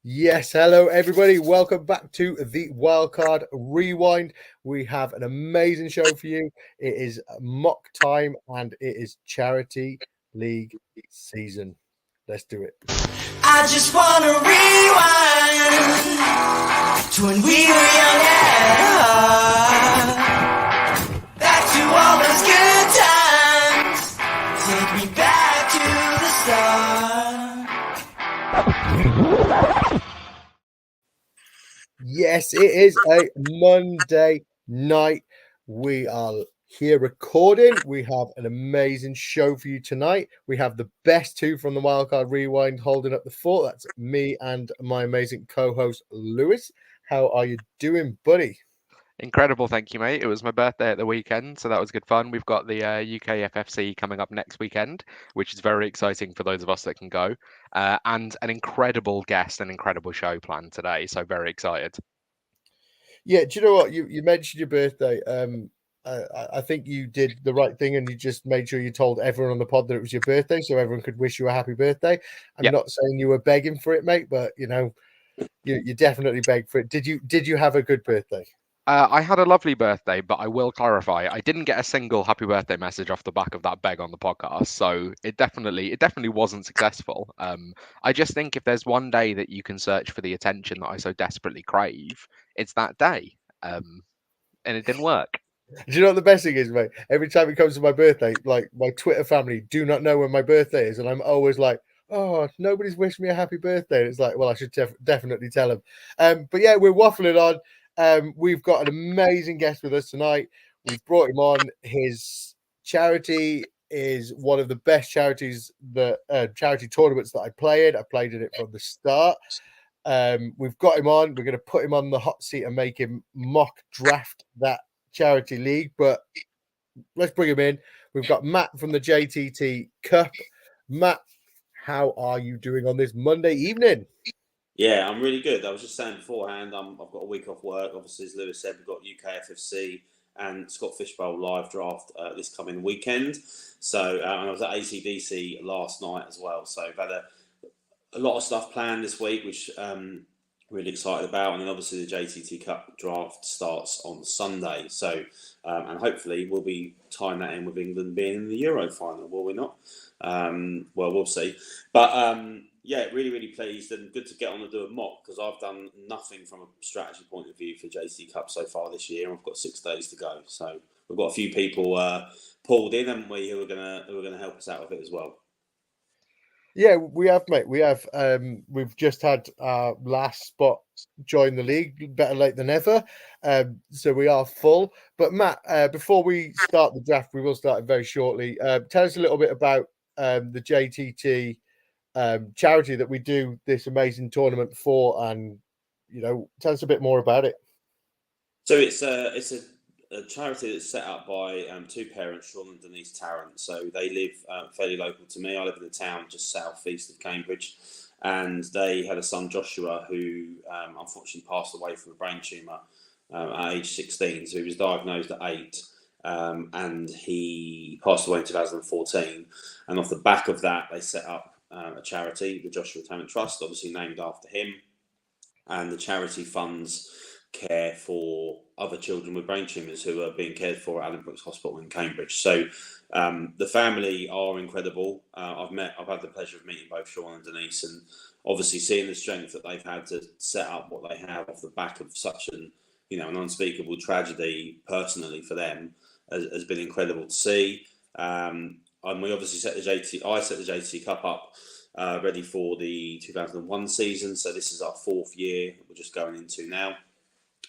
Yes, hello everybody. Welcome back to the Wildcard Rewind. We have an amazing show for you. It is mock time and it is charity league season. Let's do it. I just wanna rewind to when we were young and hard. Back to all those good times. Take me back to the start. Yes, it is a Monday night. We are here recording. We have an amazing show for you tonight. We have the best two from the Wildcard Rewind holding up the fort. That's me and my amazing co-host Lewis. How are you doing, buddy? Incredible, thank you, mate. It was my birthday at the weekend, so that was good fun. We've got the UK FFC coming up next weekend, which is very exciting for those of us that can go, and an incredible guest, an incredible show planned today. So very excited. Yeah, do you know what? You mentioned your birthday. I think you did the right thing and you just made sure you told everyone on the pod that it was your birthday so everyone could wish you a happy birthday. I'm Yep. not saying you were begging for it, mate, but you definitely begged for it. Did you have a good birthday? I had a lovely birthday, but I will clarify, I didn't get a single happy birthday message off the back of that beg on the podcast, so it definitely wasn't successful. I just think if there's one day that you can search for the attention that I so desperately crave, it's that day. And it didn't work. Do you know what the best thing is, mate? Every time it comes to my birthday, like my Twitter family do not know when my birthday is, and I'm always like, "Oh, nobody's wished me a happy birthday." And it's like, well, I should definitely tell them. But yeah, we're waffling on. We've got an amazing guest with us tonight. We've brought him on. His charity is one of the best charities that charity tournaments that I play in. I played in it from the start. We've got him on. We're going to put him on the hot seat and make him mock draft that charity league, but let's bring him in. We've got Matt from the JTT Cup. Matt, how are you doing on this Monday evening? Yeah, I'm really good. I was just saying beforehand, I've got a week off work. Obviously, as Lewis said, we've got UK FFC and Scott Fishbowl live draft this coming weekend. So and I was at ACDC last night as well. So I've had a lot of stuff planned this week, which really excited about. And then obviously the JTT Cup draft starts on Sunday. So and hopefully we'll be tying that in with England being in the Euro final, will we not? Well, we'll see. But yeah, really, really pleased and good to get on and do a mock because I've done nothing from a strategy point of view for JTT Cup so far this year. And we've got 6 days to go. So we've got a few people pulled in, haven't we, who are gonna help us out with it as well. Yeah, we have, mate. We have. We've just had our last spot join the league. Better late than never. So we are full. But Matt, before we start the draft, we will start it very shortly. Tell us a little bit about the JTT charity that we do this amazing tournament for, and tell us a bit more about it. So it's a charity that's set up by two parents, Sean and Denise Tarrant. So they live fairly local to me. I live in a town just southeast of Cambridge, and they had a son, Joshua, who unfortunately passed away from a brain tumour at age 16. So he was diagnosed at 8, and he passed away in 2014. And off the back of that, they set up a charity, the Joshua Talent Trust, obviously named after him, and the charity funds care for other children with brain tumours who are being cared for at Addenbrooke's Hospital in Cambridge. So the family are incredible. I've had the pleasure of meeting both Sean and Denise, and obviously seeing the strength that they've had to set up what they have off the back of such an unspeakable tragedy personally for them has been incredible to see. And we obviously I set the JT Cup up ready for the 2001 season. So this is our 4th year we're just going into now.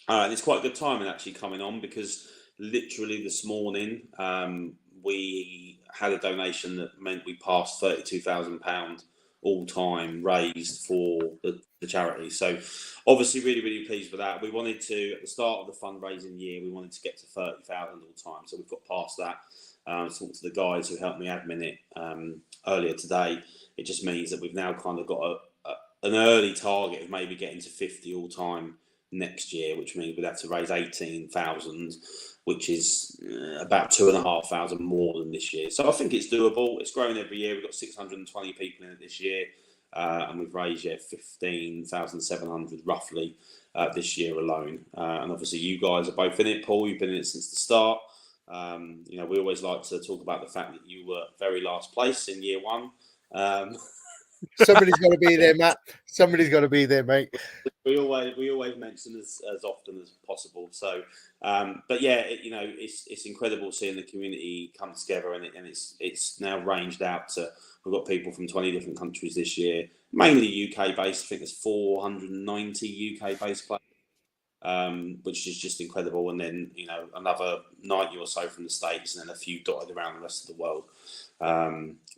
And it's quite a good timing actually coming on because literally this morning we had a donation that meant we passed £32,000 all time raised for the charity. So obviously really, really pleased with that. We wanted to, at the start of the fundraising year, we wanted to get to 30,000 all time. So we've got past that. I talked to the guys who helped me admin it earlier today. It just means that we've now kind of got an early target of maybe getting to 50 all time next year, which means we'd have to raise 18,000, which is about 2,500 more than this year. So I think it's doable. It's growing every year. We've got 620 people in it this year. and we've raised 15,700 roughly this year alone. And obviously, you guys are both in it. Paul, you've been in it since the start. We always like to talk about the fact that you were very last place in year one. Somebody's got to be there, Matt. Somebody's got to be there, mate. We always mention as often as possible. So, but yeah, it's incredible seeing the community come together, and it's now ranged out to, we've got people from 20 different countries this year, mainly UK based. I think there's 490 UK based players, which is just incredible. And then another 90 or so from the States, and then a few dotted around the rest of the world.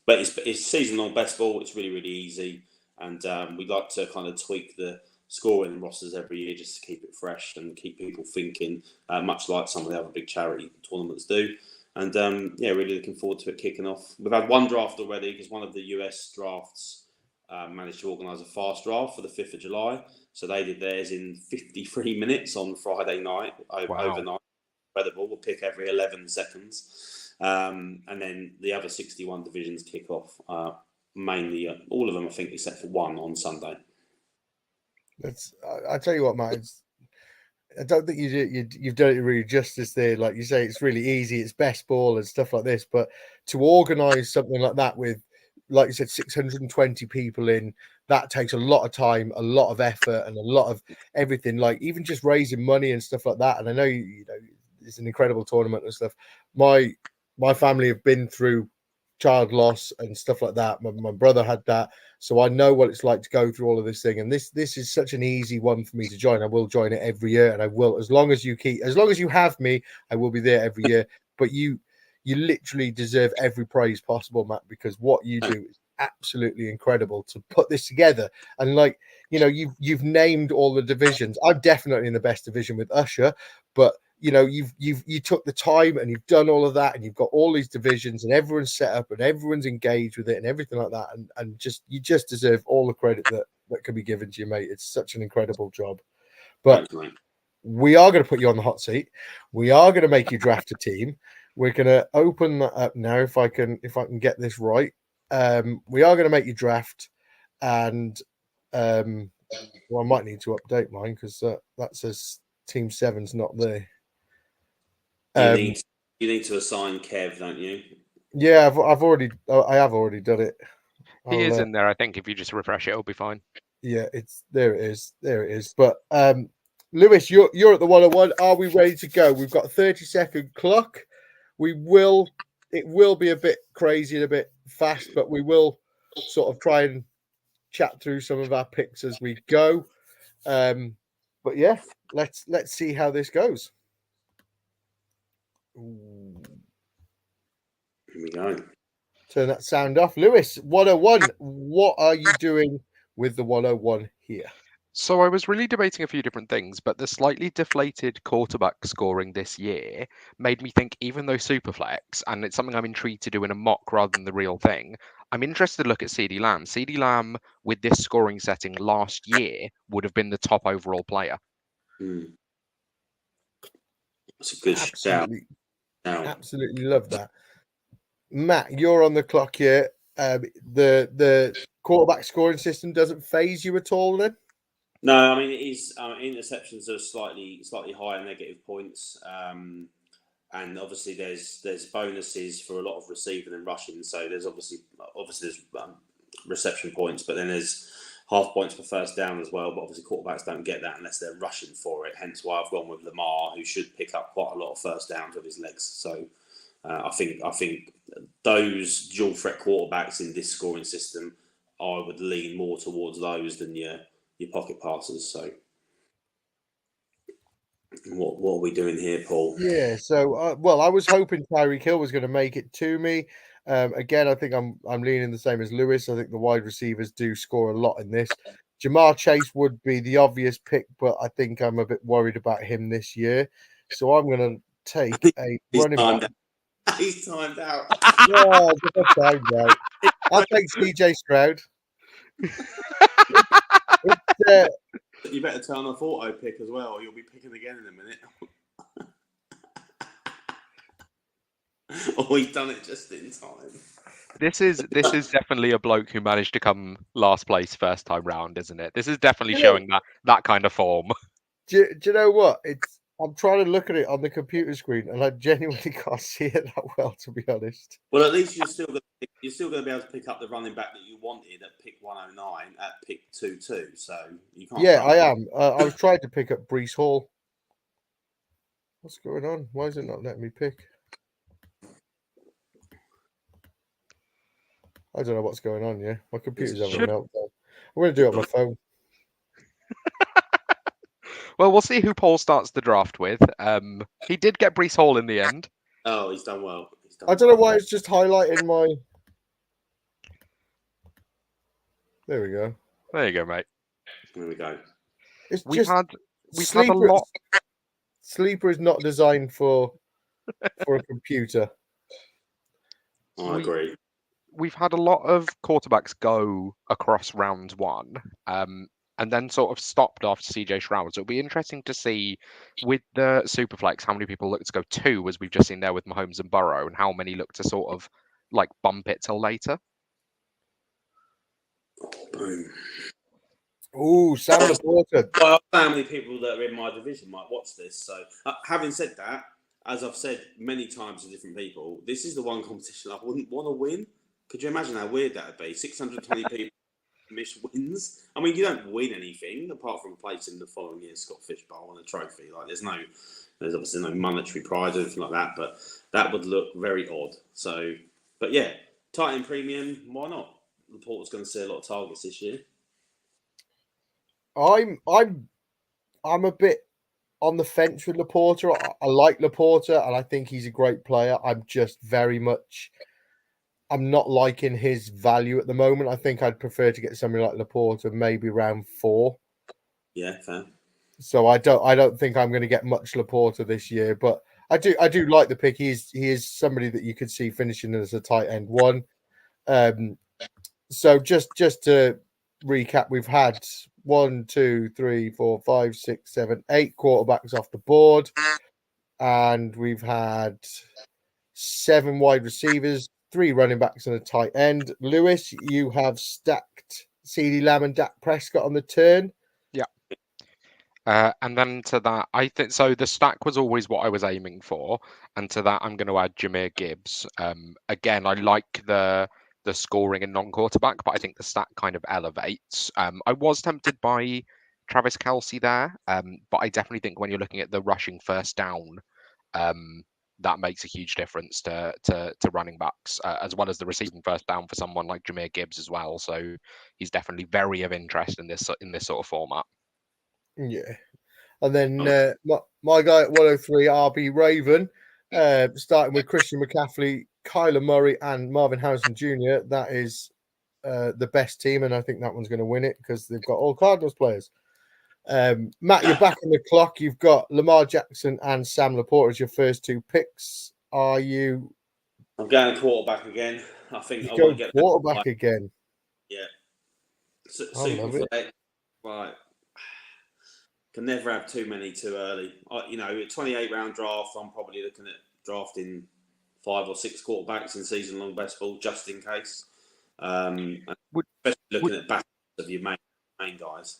But it's season long best ball. It's really, really easy, and we like to kind of tweak the scoring rosters every year just to keep it fresh and keep people thinking, much like some of the other big charity tournaments do. And really looking forward to it kicking off. We've had one draft already because one of the US drafts managed to organise a fast draft for the 5th of July. So they did theirs in 53 minutes on Friday night, overnight. Incredible. We'll pick every 11 seconds. And then the other 61 divisions kick off, mainly all of them, I think, except for one on Sunday. I tell you what, Matt. I don't think you've done it really justice there. Like you say, it's really easy. It's best ball and stuff like this. But to organise something like that with, like you said, 620 people in, that takes a lot of time, a lot of effort, and a lot of everything. Like even just raising money and stuff like that. And I know it's an incredible tournament and stuff. My family have been through child loss and stuff like that. My brother had that, so I know what it's like to go through all of this thing. And this is such an easy one for me to join. I will join it every year, and I will, as long as you have me, I will be there every year. But you literally deserve every praise possible, Matt, because what you do is absolutely incredible to put this together. And like you've named all the divisions. I'm definitely in the best division with Usher, but you took the time and you've done all of that, and you've got all these divisions, and everyone's set up and everyone's engaged with it and everything like that. And you just deserve all the credit that can be given to you, mate. It's such an incredible job. But we are going to put you on the hot seat. We are going to make you draft a team. We're going to open that up now. If I can get this right, we are going to make you draft, and I might need to update mine because that says Team 7's not there. You need to assign Kev, don't you? Yeah, I have already done it. He is in there. I think if you just refresh it, it'll be fine. Yeah, there it is. But Lewis, you're at the 101. Are we ready to go? We've got a 30-second clock. It will be a bit crazy and a bit fast, but we will sort of try and chat through some of our picks as we go. But yeah, let's see how this goes. Here we go. Turn that sound off. Lewis, 101. What are you doing with the 101 here? So I was really debating a few different things, but the slightly deflated quarterback scoring this year made me think, even though Superflex, and it's something I'm intrigued to do in a mock rather than the real thing, I'm interested to look at CeeDee Lamb. CeeDee Lamb, with this scoring setting last year, would have been the top overall player. That's a good shout. Absolutely love that. Matt, you're on the clock here. The quarterback scoring system doesn't phase you at all then? No, I mean, it is. Interceptions are slightly higher negative points, and obviously there's bonuses for a lot of receiving and rushing. So there's obviously there's reception points, but then there's half points per first down as well. But obviously quarterbacks don't get that unless they're rushing for it. Hence why I've gone with Lamar, who should pick up quite a lot of first downs with his legs. So I think those dual threat quarterbacks in this scoring system, I would lean more towards those than your pocket passes. So what are we doing here, Paul? Yeah, so I was hoping Tyreek Hill was going to make it to me. Again, I think I'm leaning the same as Lewis. I think the wide receivers do score a lot in this. Jamar Chase would be the obvious pick, but I think I'm a bit worried about him this year. So I'm going to take a running back. He's timed out. Yeah, timed out. I'll take CJ Stroud. You better turn off auto pick as well, or you'll be picking again in a minute. Oh, he's done it just in time. This is definitely a bloke who managed to come last place first time round, isn't it? This is definitely You know- showing that kind of form. Do you know what? I'm trying to look at it on the computer screen, and I genuinely can't see it that well, to be honest. Well, at least you're still going to be able to pick up the running back that you wanted at pick 109 at pick 22. So you can't. Yeah, I am. I was trying to pick up Brees Hall. What's going on? Why is it not letting me pick? I don't know what's going on. Yeah, my computer's having a meltdown. I'm going to do it on my phone. Well, we'll see who Paul starts the draft with. He did get Brees Hall in the end. Oh, he's done well. I don't know why it's just highlighting my. There we go. There you go, mate. There we go. It's We've just had a Sleeper. lot. Sleeper is not designed for a computer. I agree. We've had a lot of quarterbacks go across round one, and then sort of stopped after CJ Stroud. So it'll be interesting to see with the Superflex how many people look to go 2, as we've just seen there with Mahomes and Burrow, and how many look to sort of like bump it till later. Boom. Ooh, Sam Laporta. Well, how many people that are in my division might watch this? So, having said that, as I've said many times to different people, this is the one competition I wouldn't want to win. Could you imagine how weird that would be? 620 people miss wins. I mean, you don't win anything apart from placing the following year's Scott Fish Bowl on a trophy. Like, there's obviously no monetary prize or anything like that, but that would look very odd. So, but yeah, tight end premium, why not? Laporta's going to see a lot of targets this year. I'm a bit on the fence with Laporta. I like Laporta, and I think he's a great player. I'm just I'm not liking his value at the moment. I think I'd prefer to get somebody like Laporta maybe round 4. Yeah, fair. So I don't think I'm going to get much Laporta this year, but I do like the pick. He is somebody that you could see finishing as a tight end 1. So just to recap, we've had 1, 2, 3, 4, 5, 6, 7, 8 quarterbacks off the board, and we've had 7 wide receivers, 3 running backs, and a tight end. Lewis, you have stacked CeeDee Lamb and Dak Prescott on the turn. Yeah. And then to that, I think so. The stack was always what I was aiming for, and to that, I'm going to add Jahmyr Gibbs. Again, I like the scoring and non-quarterback, but I think the stack kind of elevates. I was tempted by Travis Kelce there, but I definitely think when you're looking at the rushing first down, that makes a huge difference to running backs, as well as the receiving first down for someone like Jahmyr Gibbs as well. So he's definitely very of interest in this sort of format. Yeah. And then my guy at 103, RB Raven, starting with Christian McCaffrey, Kyler Murray, and Marvin Harrison Jr. That is the best team, and I think that one's going to win it because they've got all Cardinals players. Matt, you're back on the clock. You've got Lamar Jackson and Sam Laporta as your first 2 picks. Are you? I'm going quarterback again. I think I Go want to get quarterback again. Yeah. I love it. Right. Can never have too many too early. A 28 round draft, I'm probably looking at drafting 5 or 6 quarterbacks in season long best ball just in case. Especially looking at backups of your main guys.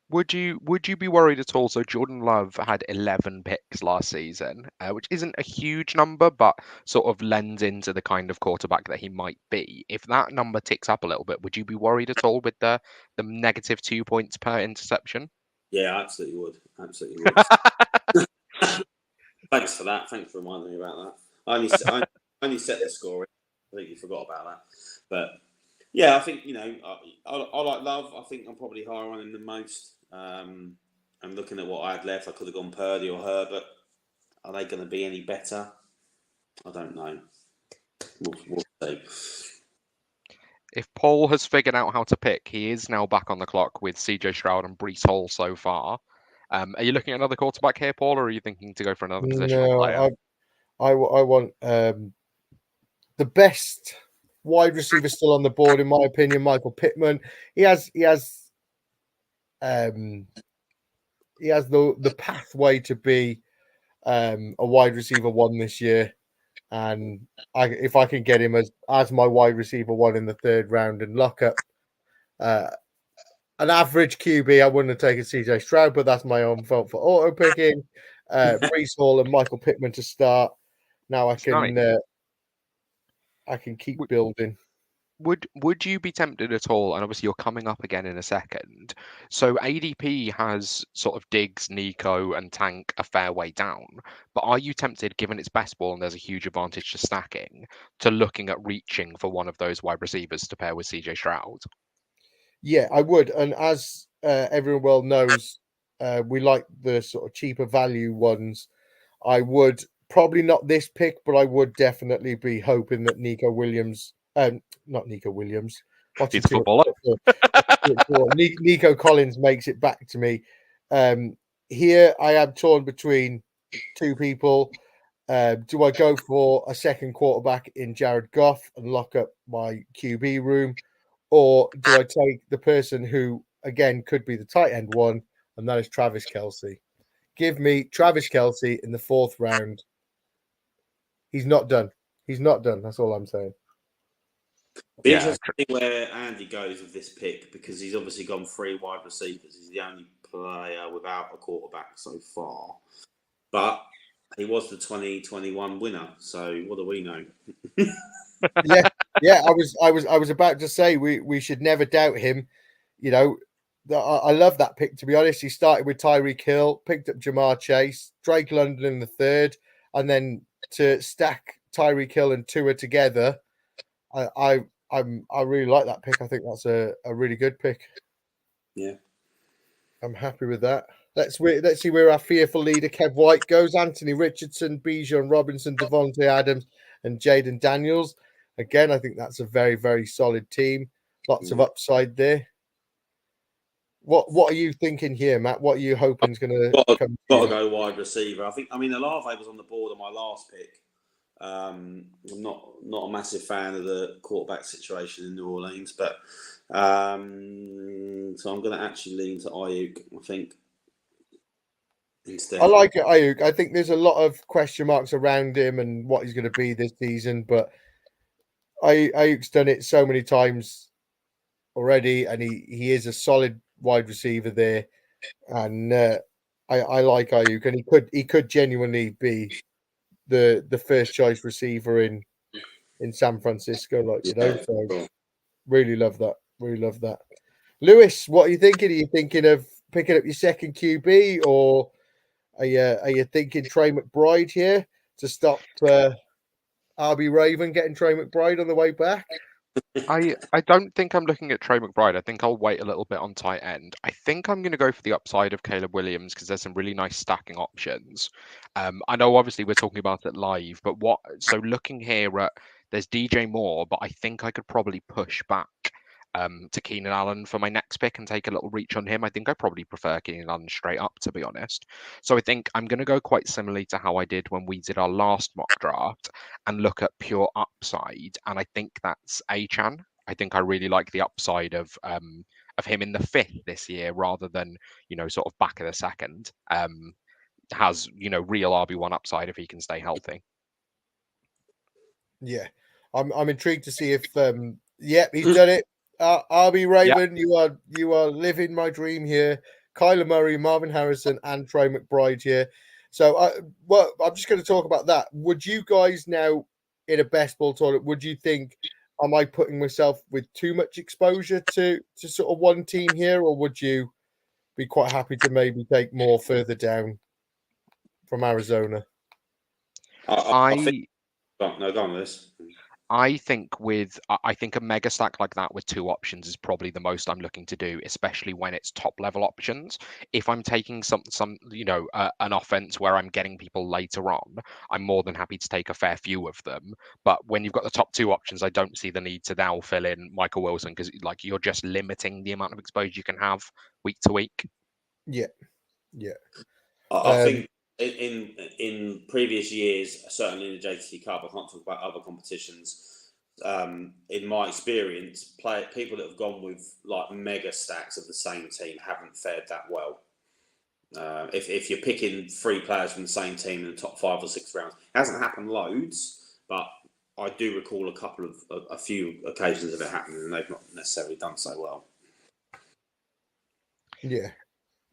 Would you be worried at all? So Jordan Love had 11 picks last season, which isn't a huge number, but sort of lends into the kind of quarterback that he might be. If that number ticks up a little bit, would you be worried at all with the negative 2 points per interception? Yeah, I absolutely would. Absolutely would. Thanks for that. Thanks for reminding me about that. I only set the score. I think you forgot about that. But yeah, I think I like Love. I think I'm probably higher on him than most. I'm looking at what I had left. I could have gone Purdy or Herbert. Are they going to be any better? I don't know. We'll see. If Paul has figured out how to pick, he is now back on the clock with CJ Stroud and Brees Hall so far. Are you looking at another quarterback here, Paul, or are you thinking to go for another positional player? I want the best wide receiver still on the board, in my opinion, Michael Pittman. He has the pathway to be a wide receiver 1 this year. and if I can get him as my wide receiver one in the third round and lock up an average QB, I wouldn't have taken CJ Stroud, but that's my own fault for auto picking. Breece Hall and Michael Pittman to start. Now I can keep Would- building. Would you be tempted at all? And obviously, you're coming up again in a second. So ADP has sort of Diggs, Nico, and Tank a fair way down. But are you tempted, given it's best ball and there's a huge advantage to stacking, to looking at reaching for one of those wide receivers to pair with CJ Stroud? Yeah, I would. And as everyone well knows, we like the sort of cheaper value ones. I would probably not this pick, but I would definitely be hoping that not Nico Williams. Watching He's a too much footballer. football. Nico Collins makes it back to me. Here I am torn between two people. Do I go for a second quarterback in Jared Goff and lock up my QB room? Or do I take the person who, again, could be the tight end one, and that is Travis Kelce? Give me Travis Kelce in the fourth round. He's not done. He's not done. That's all I'm saying. Be Yeah, interesting to see where Andy goes with this pick, because he's obviously gone 3 wide receivers. He's the only player without a quarterback so far. But he was the 2021 winner, so what do we know? Yeah. I was about to say we should never doubt him. You know, I love that pick, to be honest. He started with Tyreek Hill, picked up Jamar Chase, Drake London in the third, and then to stack Tyreek Hill and Tua together. I really like that pick. I think that's a really good pick. Yeah. I'm happy with that. Let's see where our fearful leader Kev White goes. Anthony Richardson, Bijan Robinson, Devontae Adams, and Jaden Daniels. Again, I think that's a very, very solid team. Lots of upside there. What are you thinking here, Matt? What are you hoping is going to come? Got to go wide receiver. Olave was on the board on my last pick. I'm not a massive fan of the quarterback situation in New Orleans, but so I'm going to actually lean to Ayuk, I think, instead. I like it, Ayuk. I think there's a lot of question marks around him and what he's going to be this season, but Ayuk's done it so many times already, and he is a solid wide receiver there, and I like Ayuk, and he could genuinely be the first choice receiver in San Francisco, So really love that. Really love that. Lewis, what are you thinking? Are you thinking of picking up your second QB, or are you thinking Trey McBride here to stop RB Raven getting Trey McBride on the way back? I don't think I'm looking at Trey McBride. I think I'll wait a little bit on tight end. I think I'm going to go for the upside of Caleb Williams because there's some really nice stacking options. I know obviously we're talking about it live, but looking here at there's DJ Moore, but I think I could probably push back to Keenan Allen for my next pick and take a little reach on him. I think I probably prefer Keenan Allen straight up, to be honest. So I think I'm going to go quite similarly to how I did when we did our last mock draft and look at pure upside. And I think that's Achan. I think I really like the upside of him in the 5th this year rather than, sort of back of the second. Has, real RB1 upside if he can stay healthy. Yeah. I'm intrigued to see if he's done it. RB Raven, yep. you are living my dream here. Kyler Murray, Marvin Harrison, and Trey McBride here. So, I'm just going to talk about that. Would you guys now, in a best ball tournament, would you think, am I putting myself with too much exposure to sort of one team here, or would you be quite happy to maybe take more further down from Arizona? I think. Go on, Liz. I think a mega stack like that with 2 options is probably the most I'm looking to do, especially when it's top level options. If I'm taking some an offense where I'm getting people later on, I'm more than happy to take a fair few of them. But when you've got the top 2 options, I don't see the need to now fill in Michael Wilson because you're just limiting the amount of exposure you can have week to week. Yeah. I think in previous years, certainly in the JTT Cup, I can't talk about other competitions. In my experience, people that have gone with like mega stacks of the same team haven't fared that well. If you're picking 3 players from the same team in the top 5 or 6 rounds, it hasn't happened loads, but I do recall a few occasions of it happening, and they've not necessarily done so well. Yeah,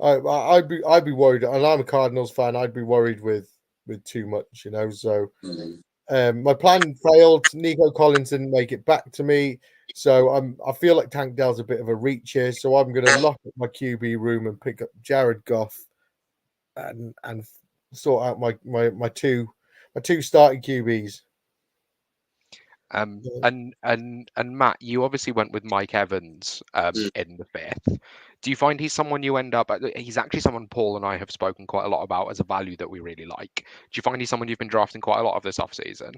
I'd be worried, and I'm a Cardinals fan. I'd be worried with too much, you know. So my plan failed. Nico Collins didn't make it back to me, so I feel like Tank Dell's a bit of a reach here. So I'm going to lock up my QB room and pick up Jared Goff, and sort out my two starting QBs. And Matt, you obviously went with Mike Evans in the 5th. Do you find he's someone you end up? He's actually someone Paul and I have spoken quite a lot about as a value that we really like. Do you find he's someone you've been drafting quite a lot of this offseason?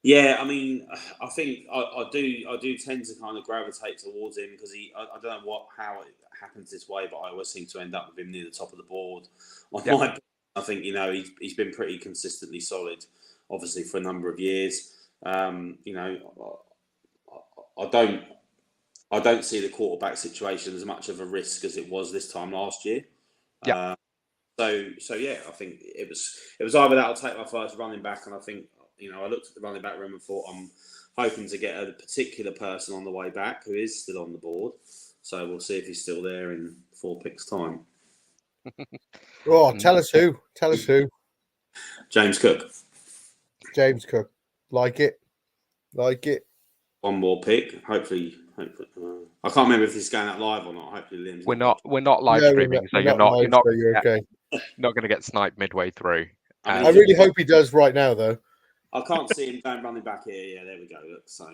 Yeah, I mean, I think I do tend to kind of gravitate towards him because I don't know how it happens this way, but I always seem to end up with him near the top of the board. I think he's been pretty consistently solid, obviously for a number of years. I don't see the quarterback situation as much of a risk as it was this time last year. Yeah. So yeah, I think it was either that or take my first running back, and I think I looked at the running back room and thought I'm hoping to get a particular person on the way back who is still on the board. So we'll see if he's still there in 4 picks time. Oh, tell us who. James Cook. James Cook. Like it. One more pick. Hopefully. I can't remember if this is going out live or not. Hopefully, Liam's We're not live streaming, so you're not okay. Not going to get sniped midway through. I really hope he does right now, though. I can't see him going running back here. Yeah, there we go. Look, so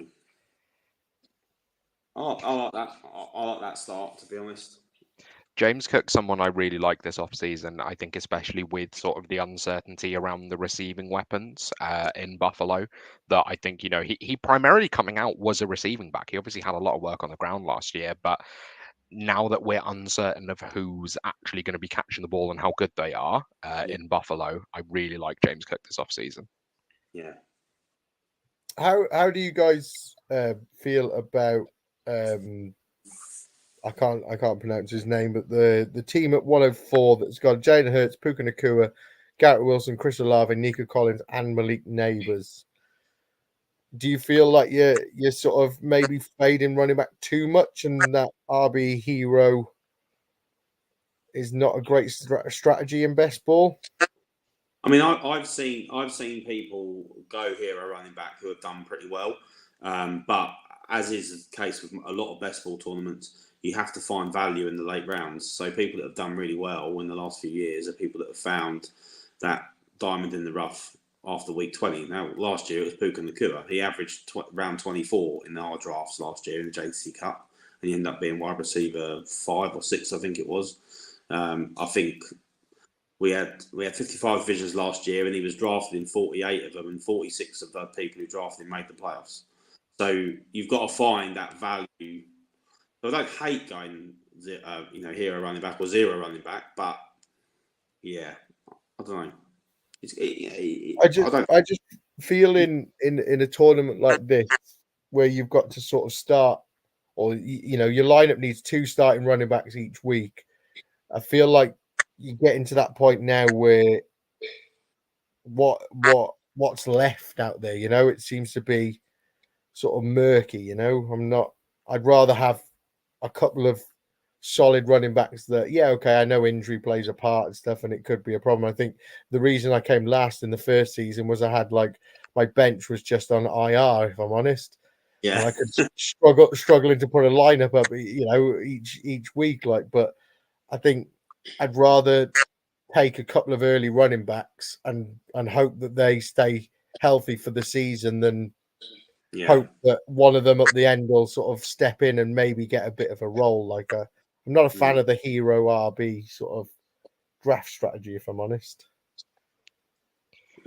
I like that. I like that start, to be honest. James Cook, someone I really like this offseason, I think, especially with sort of the uncertainty around the receiving weapons in Buffalo, that I think, he primarily coming out was a receiving back. He obviously had a lot of work on the ground last year, but now that we're uncertain of who's actually going to be catching the ball and how good they are in Buffalo, I really like James Cook this offseason. Yeah. How do you guys feel about I can't pronounce his name, but the team at 104 that's got Jalen Hurts, Puka Nacua, Garrett Wilson, Chris Olave, Nico Collins, and Malik Neighbors. Do you feel like you're sort of maybe fading running back too much, and that RB hero is not a great strategy in best ball? I mean, I've seen people go hero running back who have done pretty well, but as is the case with a lot of best ball tournaments, you have to find value in the late rounds. So people that have done really well in the last few years are people that have found that diamond in the rough after week 20. Now, last year it was Puka Nacua. He averaged round 24 in our drafts last year in the JTT Cup, and he ended up being wide receiver 5 or 6, I think it was. I think we had 55 divisions last year, and he was drafted in 48 of them, and 46 of the people who drafted him made the playoffs. So you've got to find that value. So I don't hate going, hero running back or zero running back, but yeah, I don't know. I just feel in a tournament like this where you've got to sort of start, or your lineup needs 2 starting running backs each week. I feel like you get into that point now where what's left out there, it seems to be sort of murky. I'd rather have a couple of solid running backs that, I know injury plays a part and stuff, and it could be a problem. I think the reason I came last in the first season was I had my bench was just on IR, if I'm honest. Yeah, and I could struggling to put a lineup up, each week. But I think I'd rather take a couple of early running backs and hope that they stay healthy for the season than hope that one of them at the end will sort of step in and maybe get a bit of a role. I'm not a fan of the hero RB sort of draft strategy, if I'm honest.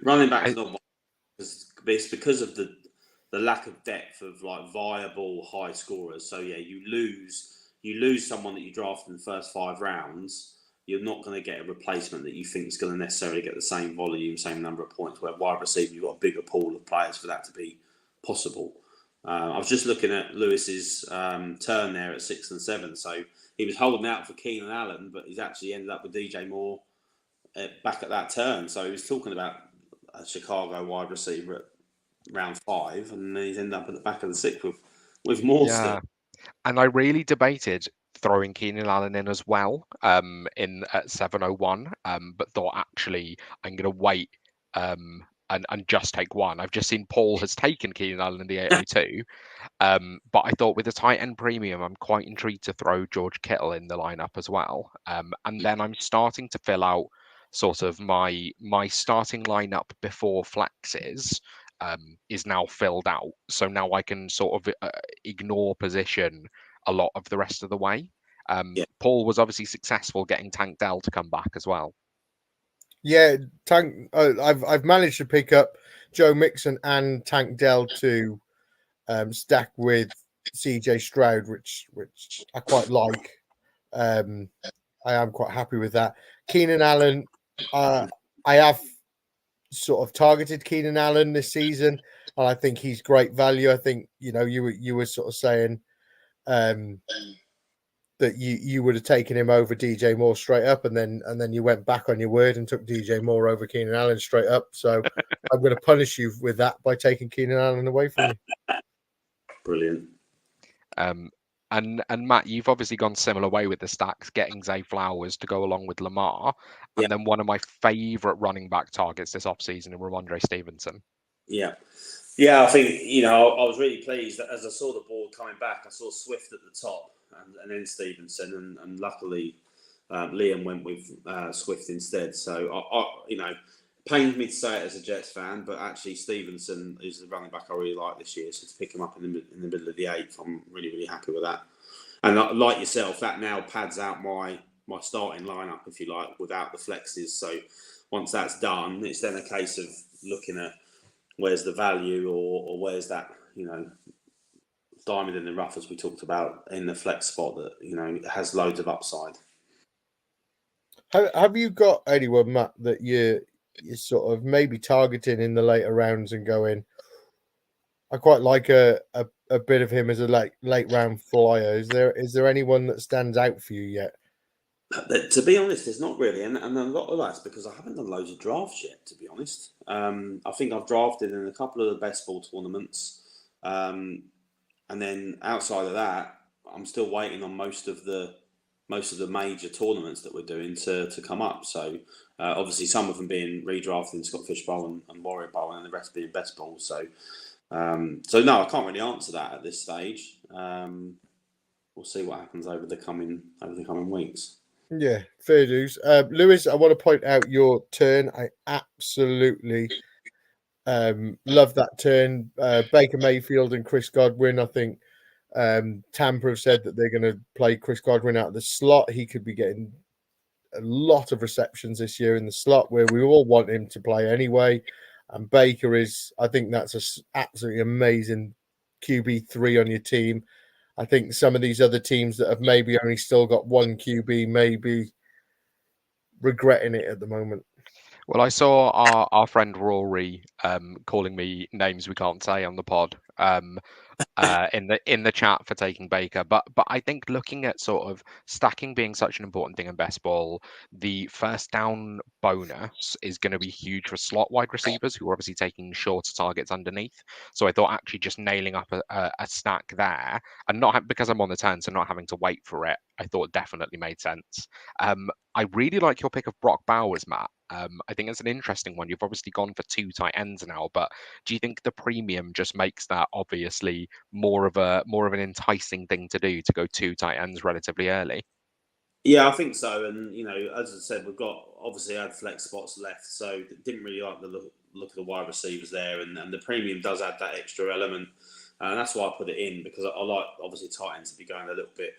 Running back's not it's because of the lack of depth of viable high scorers. So yeah, you lose someone that you drafted in the first 5 rounds. You're not going to get a replacement that you think is going to necessarily get the same volume, same number of points. Where wide receiver, you've got a bigger pool of players for that to be possible. I was just looking at Lewis's turn there at 6 and 7. So he was holding out for Keenan Allen, but he's actually ended up with DJ Moore back at that turn. So he was talking about a Chicago wide receiver round 5, and then he's ended up at the back of the 6th with more still. And I really debated throwing Keenan Allen in as well in at 701, but thought actually I'm going to wait and just take one. I've just seen Paul has taken Keenan Allen in the 802, but I thought with the tight end premium, I'm quite intrigued to throw George Kittle in the lineup as well. And then I'm starting to fill out sort of my starting lineup before flexes is now filled out. So now I can sort of ignore position a lot of the rest of the way. Yeah. Paul was obviously successful getting Tank Dell to come back as well. Yeah, I've managed to pick up Joe Mixon and Tank Dell to stack with CJ Stroud, which I quite like. I am quite happy with that. Keenan Allen, I have sort of targeted Keenan Allen this season, and I think he's great value. I think you were sort of saying that you would have taken him over DJ Moore straight up, and then you went back on your word and took DJ Moore over Keenan Allen straight up. So I'm going to punish you with that by taking Keenan Allen away from you. Brilliant. And Matt, you've obviously gone similar way with the stacks, getting Zay Flowers to go along with Lamar, and then one of my favourite running back targets this offseason in Ramondre Stevenson. Yeah, I think I was really pleased that as I saw the board coming back, I saw Swift at the top and then Stevenson, and luckily Liam went with Swift instead. So I pains me to say it as a Jets fan, but actually Stevenson is the running back I really like this year. So to pick him up in the middle of the 8th, I'm really, really happy with that. And like yourself, that now pads out my starting lineup, if you like, without the flexes. So once that's done, it's then a case of looking at where's the value or where's that, diamond in the rough, as we talked about, in the flex spot that, has loads of upside. Have you got anyone, Matt, that you're sort of maybe targeting in the later rounds and going, I quite like a bit of him as a late round flyer? Is there anyone that stands out for you yet? To be honest, there's not really, and a lot of that's because I haven't done loads of drafts yet. To be honest, I think I've drafted in a couple of the best ball tournaments, and then outside of that, I'm still waiting on most of the major tournaments that we're doing to come up. So obviously, some of them being redrafted in Scott Fish Bowl and Warrior Bowl, and the rest being best ball. So no, I can't really answer that at this stage. We'll see what happens over the coming weeks. Yeah, fair dues. Lewis, I want to point out your turn. I absolutely love that turn. Baker Mayfield and Chris Godwin. I think Tampa have said that they're going to play Chris Godwin out of the slot. He could be getting a lot of receptions this year in the slot, where we all want him to play anyway. And Baker is, I think that's an absolutely amazing QB3 on your team. I think some of these other teams that have maybe only still got one QB may be regretting it at the moment. Well, I saw our friend Rory calling me names we can't say on the pod in the chat for taking Baker, but I think looking at sort of stacking being such an important thing in best ball, the first down bonus is going to be huge for slot wide receivers who are obviously taking shorter targets underneath. So I thought actually just nailing up a stack there, and not because I'm on the turn, so not having to wait for it, I thought definitely made sense. I really like your pick of Brock Bowers, Matt. I think it's an interesting one. You've obviously gone for 2 tight ends now, but do you think the premium just makes that obviously more of an enticing thing to do, to go 2 tight ends relatively early? Yeah, I think so. And as I said, we've got obviously had flex spots left, so didn't really like the look of the wide receivers there, and the premium does add that extra element, and that's why I put it in, because I like obviously tight ends to be going a little bit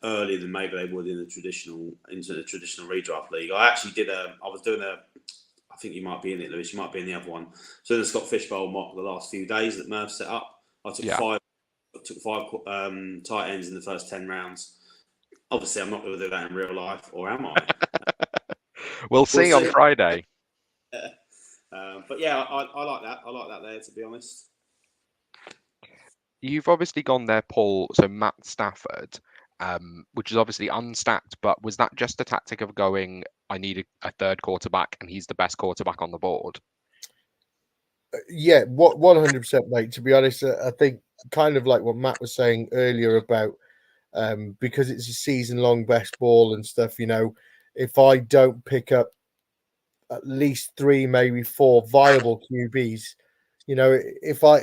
earlier than maybe they would into the traditional redraft league. I think you might be in it, Lewis. You might be in the other one. So the Scott Fish Bowl mock the last few days that Murph set up, I took five tight ends in the first 10 rounds. Obviously, I'm not going to do that in real life, or am I? We'll see on Friday. But yeah, I like that. I like that there, to be honest. You've obviously gone there, Paul. So Matt Stafford, which is obviously unstacked, but was that just a tactic of going, I need a third quarterback and he's the best quarterback on the board? Yeah, what 100%, mate. To be honest, I think kind of like what Matt was saying earlier about because it's a season-long best ball and stuff. If I don't pick up at least three, maybe four viable QBs, if I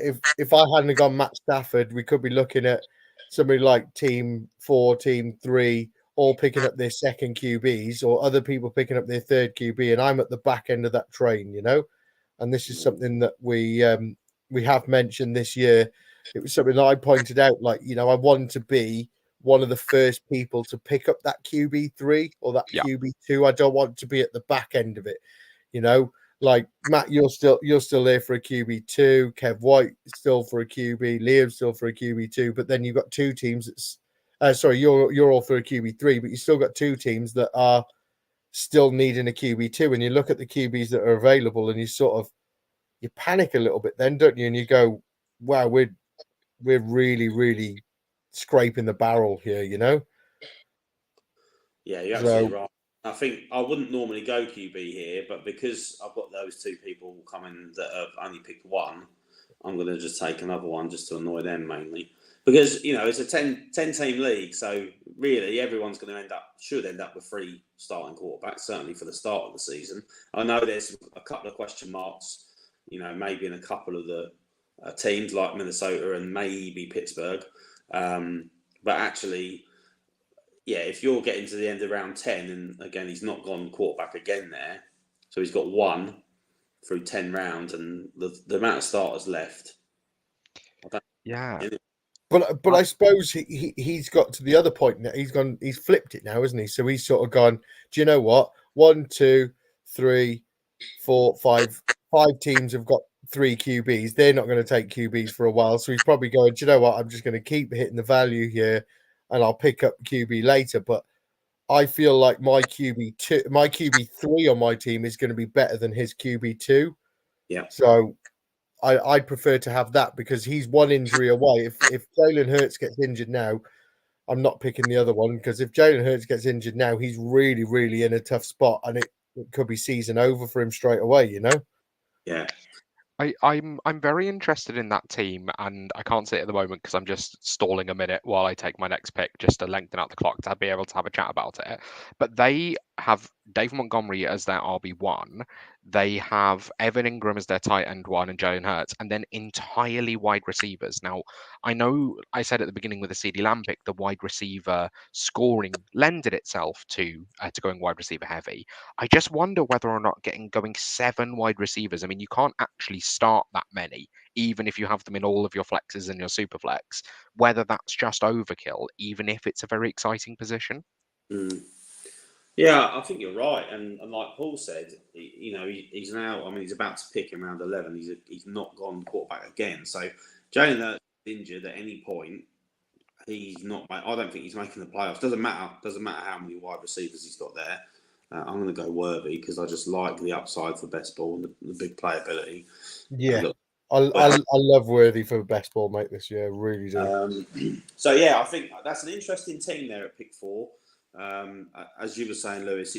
hadn't gone Matt Stafford, we could be looking at somebody like Team 4, Team 3, all picking up their second QBs, or other people picking up their third QB, and I'm at the back end of that train. And this is something that we have mentioned this year. It was something that I pointed out, like, I wanted to be one of the first people to pick up that QB3 or that Yeah. QB2. I don't want to be at the back end of it, like Matt, you're still there for a QB2, Kev White still for a QB, Liam still for a QB2, but then you've got two teams that's you're all for a QB3, but you still got two teams that are still needing a QB2, and you look at the QBs that are available, and you panic a little bit, then, don't you? And you go, "Wow, we're really, really scraping the barrel here," Yeah, you're absolutely So right. I think I wouldn't normally go QB here, but because I've got those two people coming that have only picked one, I'm going to just take another one just to annoy them mainly. Because, it's a 10 team league, so really everyone's going to should end up with three starting quarterbacks, certainly for the start of the season. I know there's a couple of question marks, maybe in a couple of the teams like Minnesota and maybe Pittsburgh. But actually, yeah, if you're getting to the end of round 10, and again, he's not gone quarterback again there, so he's got one through 10 rounds, and the amount of starters left. Yeah. But I suppose he's got to the other point now. He's flipped it now, isn't he? So he's sort of gone, do you know what? 1, 2, 3, 4, 5 teams have got three QBs. They're not going to take QBs for a while. So he's probably going, do you know what? I'm just going to keep hitting the value here, and I'll pick up QB later. But I feel like my QB3 on my team is going to be better than his QB2. Yeah. So I'd prefer to have that, because he's one injury away. If Jalen Hurts gets injured now, I'm not picking the other one, because if Jalen Hurts gets injured now, he's really, really in a tough spot, and it could be season over for him straight away. Yeah. I'm very interested in that team, and I can't say it at the moment because I'm just stalling a minute while I take my next pick just to lengthen out the clock to be able to have a chat about it. But they have Dave Montgomery as their RB1. They have Evan Ingram as their tight end one and Jalen Hurts, and then entirely wide receivers. Now, I know I said at the beginning with the CeeDee Lamb pick, the wide receiver scoring lended itself to going wide receiver heavy. I just wonder whether or not going 7 wide receivers. I mean, you can't actually start that many, even if you have them in all of your flexes and your super flex, whether that's just overkill, even if it's a very exciting position. Mm. Yeah, I think you're right. And like Paul said, he's now, he's about to pick in round 11. He's not gone quarterback again. So Jalen Hurts is injured at any point. He's not. I don't think he's making the playoffs. Doesn't matter how many wide receivers he's got there. I'm going to go Worthy because I just like the upside for best ball and the big playability. Yeah, I love Worthy for best ball, mate, this year. I really do. So yeah, I think that's an interesting team there at pick 4. As you were saying, Lewis,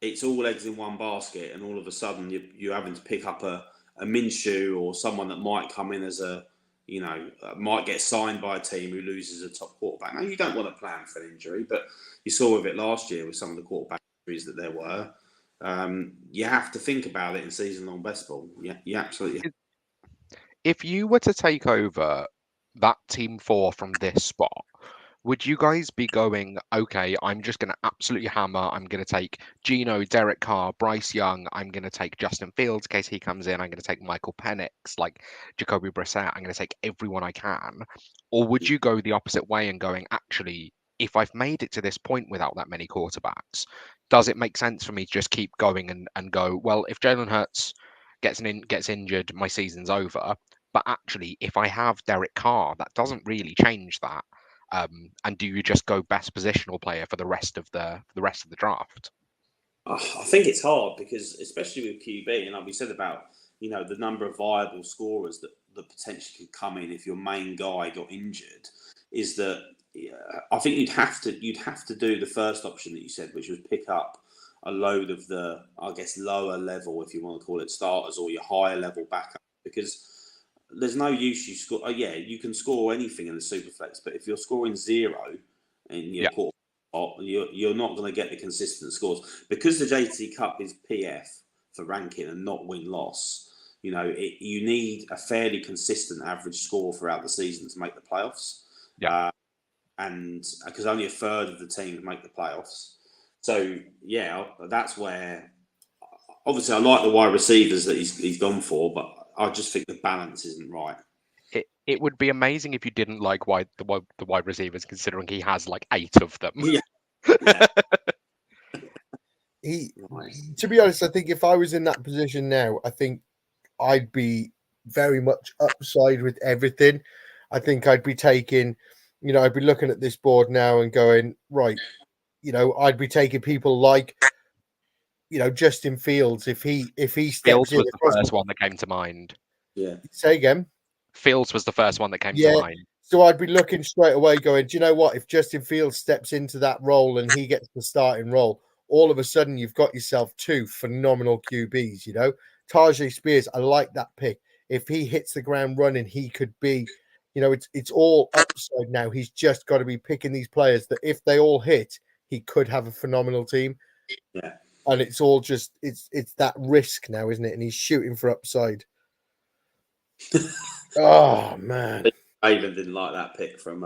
it's all eggs in one basket, and all of a sudden you're having to pick up a Minshew or someone that might come in as might get signed by a team who loses a top quarterback. Now, you don't want to plan for an injury, but you saw with it last year with some of the quarterback injuries that there were. You have to think about it in season-long best ball. Yeah, you absolutely have. If you were to take over that team 4 from this spot, would you guys be going, okay, I'm just going to absolutely hammer. I'm going to take Geno, Derek Carr, Bryce Young. I'm going to take Justin Fields in case he comes in. I'm going to take Michael Penix, like Jacoby Brissett. I'm going to take everyone I can. Or would you go the opposite way and going, actually, if I've made it to this point without that many quarterbacks, does it make sense for me to just keep going and go, well, if Jalen Hurts gets injured, my season's over. But actually, if I have Derek Carr, that doesn't really change that. And do you just go best positional player for the rest of the draft? I think it's hard because, especially with QB, and like we said about the number of viable scorers that potentially could come in if your main guy got injured, is that I think you'd have to do the first option that you said, which was pick up a load of the, I guess, lower level, if you want to call it starters, or your higher level backup, because there's no use you score. Yeah, you can score anything in the Superflex, but if you're scoring 0 in your quarter, you're not going to get the consistent scores, because the JTT Cup is PF for ranking and not win-loss. You know, you need a fairly consistent average score throughout the season to make the playoffs. Yeah. And because only a third of the teams make the playoffs. So, yeah, that's where, obviously, I like the wide receivers that he's gone for, but I just think the balance isn't right. It would be amazing if you didn't like the wide receivers, considering he has like 8 of them. Yeah. To be honest, I think if I was in that position now, I think I'd be very much upside with everything. I think I'd be taking, I'd be looking at this board now and going, right, I'd be taking people like, Justin Fields if he steps Fields in. was the first one that came to mind. Yeah. Say again. Fields was the first one that came to mind. So I'd be looking straight away going, do you know what? If Justin Fields steps into that role and he gets the starting role, all of a sudden you've got yourself 2 phenomenal QBs, Tajay Spears, I like that pick. If he hits the ground running, he could be, it's all upside now. He's just got to be picking these players that if they all hit, he could have a phenomenal team. Yeah. And it's all just, it's that risk now, isn't it? And he's shooting for upside. Oh, man. Raven didn't like that pick from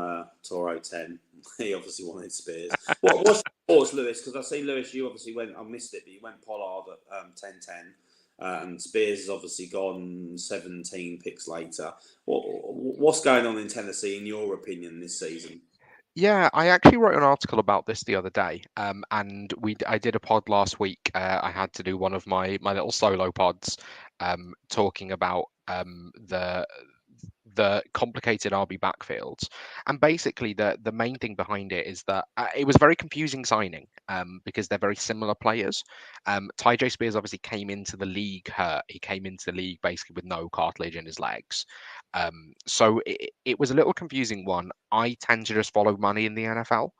Toro 10. He obviously wanted Spears. What's your thoughts, Lewis? Because I see, Lewis, you obviously went, I missed it, but you went Pollard at 10-10. And Spears has obviously gone 17 picks later. What's going on in Tennessee, in your opinion, this season? Yeah, I actually wrote an article about this the other day, and I did a pod last week. I had to do one of my little solo pods, talking about the complicated RB backfields, and basically the main thing behind it is that it was a very confusing signing, because they're very similar players. Tajay Spears obviously came into the league hurt. He came into the league basically with no cartilage in his legs. So it was a little confusing one. I tend to just follow money in the NFL.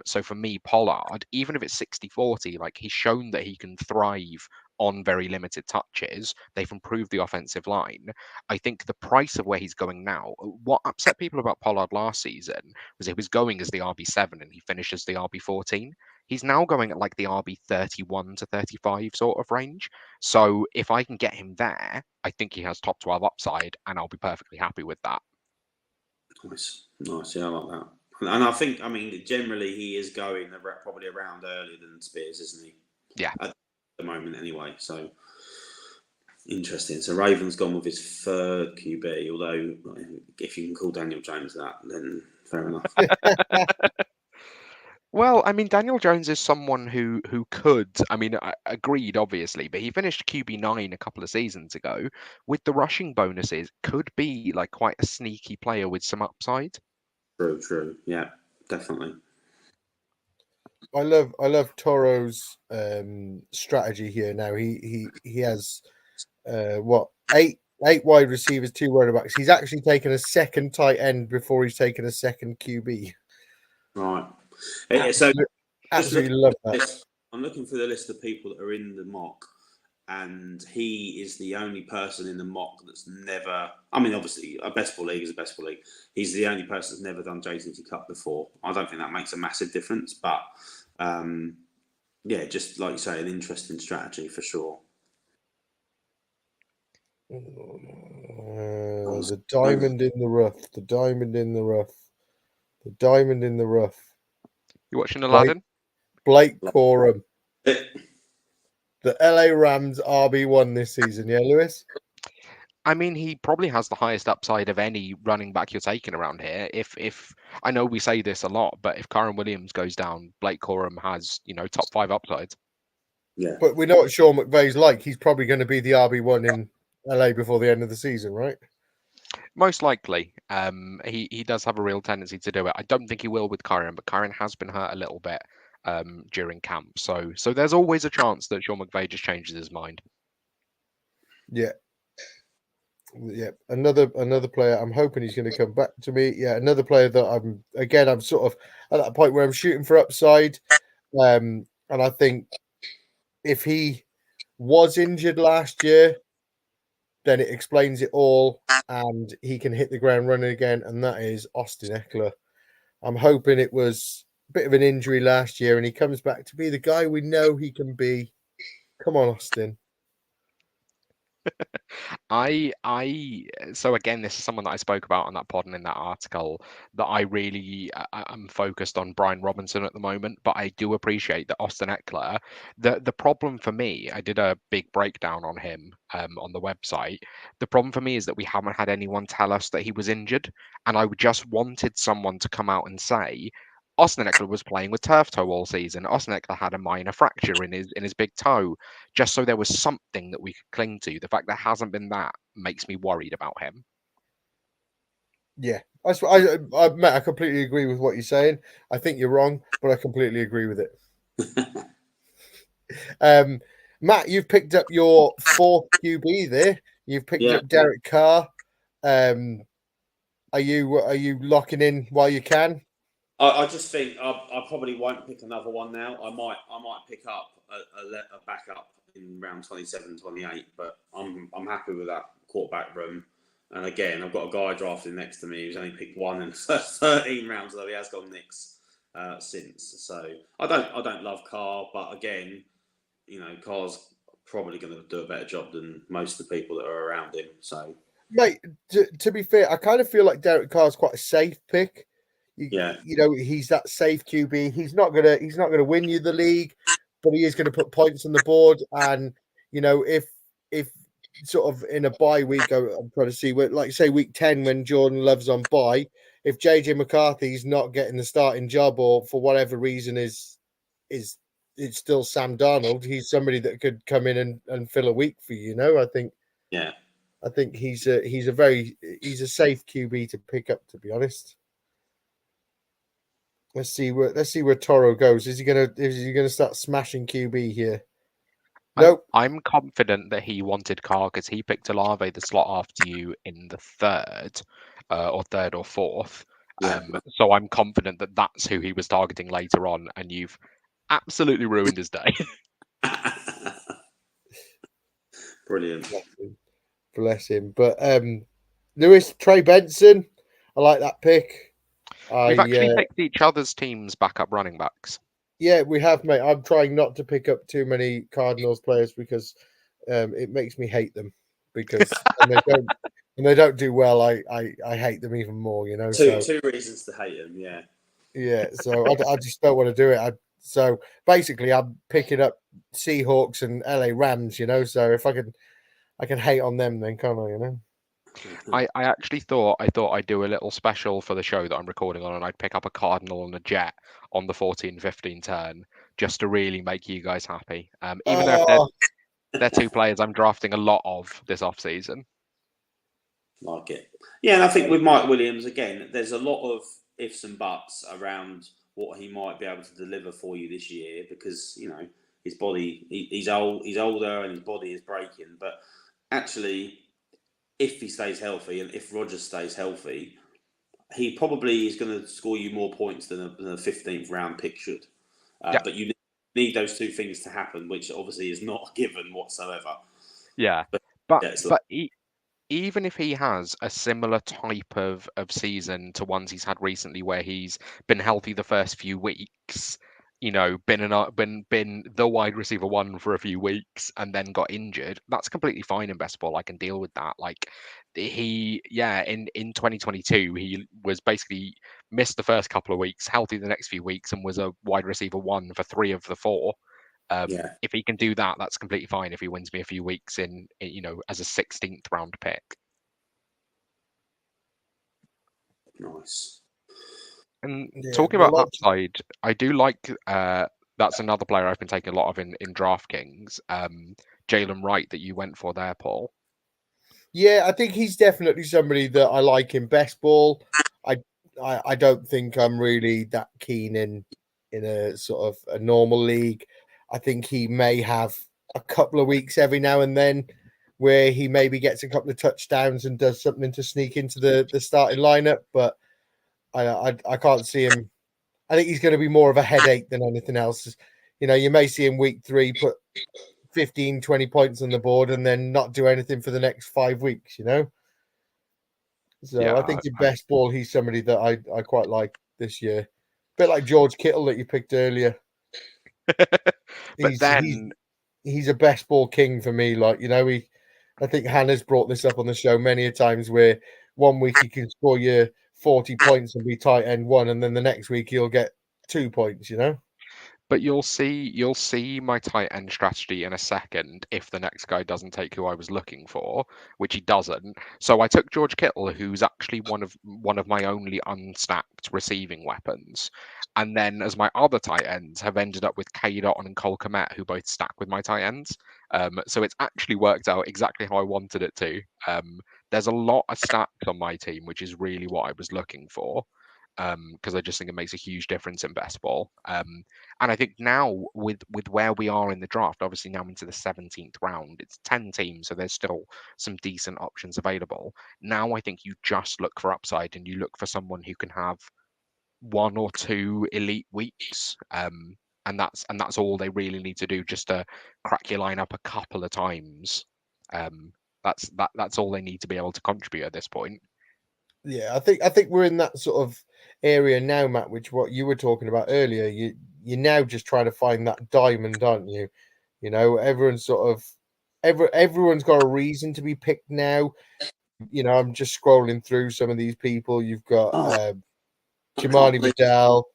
So for me, Pollard, even if it's 60-40, like he's shown that he can thrive on very limited touches. They've improved the offensive line. I think the price of where he's going now, what upset people about Pollard last season was he was going as the RB7 and he finished as the RB14. He's now going at like the RB31 to 35 sort of range. So if I can get him there, I think he has top 12 upside, and I'll be perfectly happy with that. Nice. Yeah, I like that. And I think, generally he is going probably around earlier than Spears, isn't he? Yeah. At the moment, anyway. So interesting. So Raven's gone with his 3rd QB. Although, if you can call Daniel Jones that, then fair enough. Well, Daniel Jones is someone who could, agreed, obviously, but he finished QB9 a couple of seasons ago. With the rushing bonuses, could be like quite a sneaky player with some upside. True. Yeah, definitely. I love Toro's strategy here. Now he has 8 wide receivers, 2 running backs. He's actually taken a second tight end before he's taken a second QB. Right. So absolutely love that. I'm looking through the list of people that are in the mock, and he is the only person in the mock that's never. Obviously, a best ball league is a best ball league. He's the only person that's never done JTT Cup before. I don't think that makes a massive difference, but just like you say, an interesting strategy for sure. The diamond in the rough. The diamond in the rough. The diamond in the rough. You watching Aladdin? Blake Corum. The LA Rams RB1 this season, yeah, Lewis? He probably has the highest upside of any running back you're taking around here. If I know we say this a lot, but if Kyren Williams goes down, Blake Corum has, top 5 upside. Yeah. But we know what Sean McVay's like. He's probably going to be the RB1 in LA before the end of the season, right? Most likely. He does have a real tendency to do it. I don't think he will with Kyren, but Kyren has been hurt a little bit during camp. So there's always a chance that Sean McVay just changes his mind. Yeah. Another player. I'm hoping he's going to come back to me. Yeah, another player that I'm sort of at that point where I'm shooting for upside. And I think if he was injured last year, then it explains it all, and he can hit the ground running again, and that is Austin Eckler. I'm hoping it was a bit of an injury last year, and he comes back to be the guy we know he can be. Come on, Austin. So again, this is someone that I spoke about on that pod and in that article, that I'm focused on Brian Robinson at the moment, but I do appreciate that Austin Eckler. The problem for me, I did a big breakdown on him on the website. The problem for me is that we haven't had anyone tell us that he was injured, and I just wanted someone to come out and say, Austin Eckler was playing with turf toe all season. Austin Eckler had a minor fracture in his big toe, just so there was something that we could cling to. The fact there hasn't been that makes me worried about him. Yeah, Matt, I completely agree with what you're saying. I think you're wrong, but I completely agree with it. Matt, you've picked up your fourth QB there. You've picked up Derek Carr. Are you locking in while you can? I just think I probably won't pick another one now. I might pick up a backup in round 27, 28, but I'm happy with that quarterback room. And again, I've got a guy drafted next to me who's only picked one in the first 13 rounds, though he has gone Knicks since. So I don't love Carr, but again, Carr's probably going to do a better job than most of the people that are around him. So, mate, to be fair, I kind of feel like Derek Carr's quite a safe pick. Yeah, he's that safe QB. He's not gonna win you the league, but he is going to put points on the board. And if sort of in a bye week, I'm trying to see where, like say week 10 when Jordan Love's on bye, if JJ McCarthy's not getting the starting job, or for whatever reason is it's still Sam Darnold, he's somebody that could come in and fill a week for you. I think he's a safe QB to pick up, to be honest. Let's see where Toro goes. Is he gonna start smashing QB here? Nope. I'm confident that he wanted Carr because he picked Olave the slot after you in the third or fourth. So I'm confident that that's who he was targeting later on, and you've absolutely ruined his day. Brilliant. Bless him. But there is Trey Benson. I like that pick. We've actually picked each other's team's backup running backs. Yeah, we have, mate. I'm trying not to pick up too many Cardinals players because it makes me hate them. Because when they don't do well, I hate them even more. Two reasons to hate them. Yeah. Yeah. So I just don't want to do it. So basically, I'm picking up Seahawks and LA Rams. So if I can hate on them, then can't I? I actually thought I'd do a little special for the show that I'm recording on, and I'd pick up a Cardinal and a Jet on the 14-15 turn just to really make you guys happy. Even though they're two players I'm drafting a lot of this off season. Like it. Yeah, and I think with Mike Williams, again, there's a lot of ifs and buts around what he might be able to deliver for you this year because, his body, he's older and his body is breaking. But actually, if he stays healthy and if Rodgers stays healthy, he probably is going to score you more points than a 15th round pick should. But you need those two things to happen, which obviously is not given whatsoever. Yeah, but even if he has a similar type of season to ones he's had recently, where he's been healthy the first few weeks, been the wide receiver one for a few weeks and then got injured, that's completely fine in best ball. I can deal with that. Like in 2022, he was basically missed the first couple of weeks, healthy the next few weeks, and was a wide receiver one for 3 of the 4. If he can do that, that's completely fine. If he wins me a few weeks in as a 16th round pick. Nice. And talking about upside, I do like that's another player I've been taking a lot of in DraftKings. Jalen Wright that you went for there, Paul. Yeah, I think he's definitely somebody that I like in best ball. I don't think I'm really that keen in a sort of a normal league. I think he may have a couple of weeks every now and then where he maybe gets a couple of touchdowns and does something to sneak into the starting lineup, but I can't see him. I think he's going to be more of a headache than anything else. You know, you may see in week 3 put 15, 20 points on the board and then not do anything for the next 5 weeks, you know? So Yeah, I think your best ball, he's somebody that I quite like this year. Bit like George Kittle that you picked earlier. but He's then he's a best ball king for me. Like, you know, I think Hannah's brought this up on the show many a times where one week he can score you 40 points and be tight end 1, and then the next week he'll get 2 points, you know? But you'll see my tight end strategy in a second if the next guy doesn't take who I was looking for, which he doesn't. So I took George Kittle, who's actually one of my only unstacked receiving weapons. And then as my other tight ends have ended up with K. Dot and Cole Kmet, who both stack with my tight ends. So it's actually worked out exactly how I wanted it to. There's a lot of stacks on my team, which is really what I was looking for. Because I just think it makes a huge difference in best ball. And I think now with where we are in the draft, obviously now into the 17th round, it's 10 teams, so there's still some decent options available. Now I think you just look for upside and you look for someone who can have 1 or 2 elite weeks. And that's all they really need to do, just to crack your lineup a couple of times. That's all they need to be able to contribute at this point. Yeah, I think we're in that sort of area now, Matt, which what you were talking about earlier. You're now just trying to find that diamond, aren't you? You know, everyone's sort of everyone's got a reason to be picked now. You know, I'm just scrolling through some of these people. You've got I can't Jimani believe Vidal.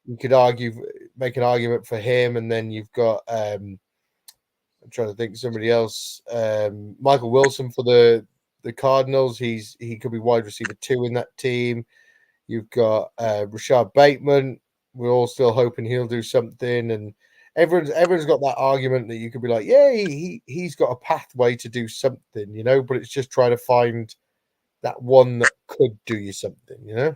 You could make an argument for him, and then you've got I'm trying to think somebody else. Michael Wilson for the Cardinals. He could be wide receiver 2 in that team. You've got Rashad Bateman. We're all still hoping he'll do something, and everyone's got that argument that you could be like, yeah, he's got a pathway to do something, you know. But it's just trying to find that one that could do you something, you know.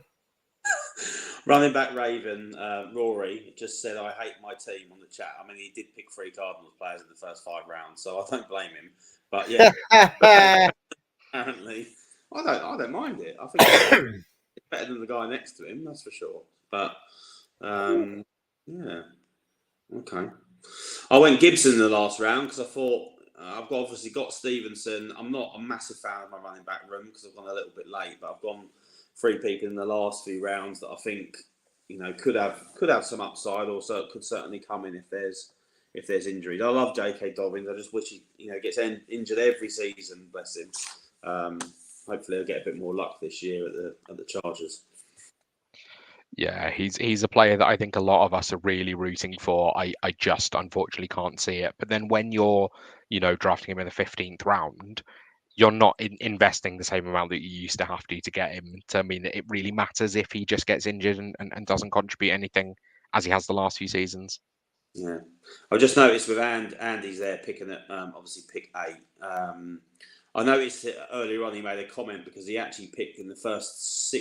running back Raven, Rory just said, "I hate my team" on the chat. I mean, he did pick 3 Cardinals players in the first 5 rounds, so I don't blame him. But yeah, apparently, I don't mind it. I think it's better than the guy next to him, that's for sure. But yeah, okay. I went Gibson in the last round because I thought I've obviously got Stevenson. I'm not a massive fan of my running back room because I've gone a little bit late, but I've gone 3 people in the last few rounds that I think, you know, could have some upside, or could certainly come in if there's injuries. I love J.K. Dobbins. I just wish he, you know, gets injured every season. Bless him. Hopefully, he'll get a bit more luck this year at the Chargers. Yeah, he's a player that I think a lot of us are really rooting for. I just unfortunately can't see it. But then when you're, you know, drafting him in the 15th round, you're not investing the same amount that you used to have to get him to mean that it really matters if he just gets injured and doesn't contribute anything as he has the last few seasons. Yeah, I just noticed with Andy's there picking at obviously pick 8. I noticed earlier on he made a comment because he actually picked in the first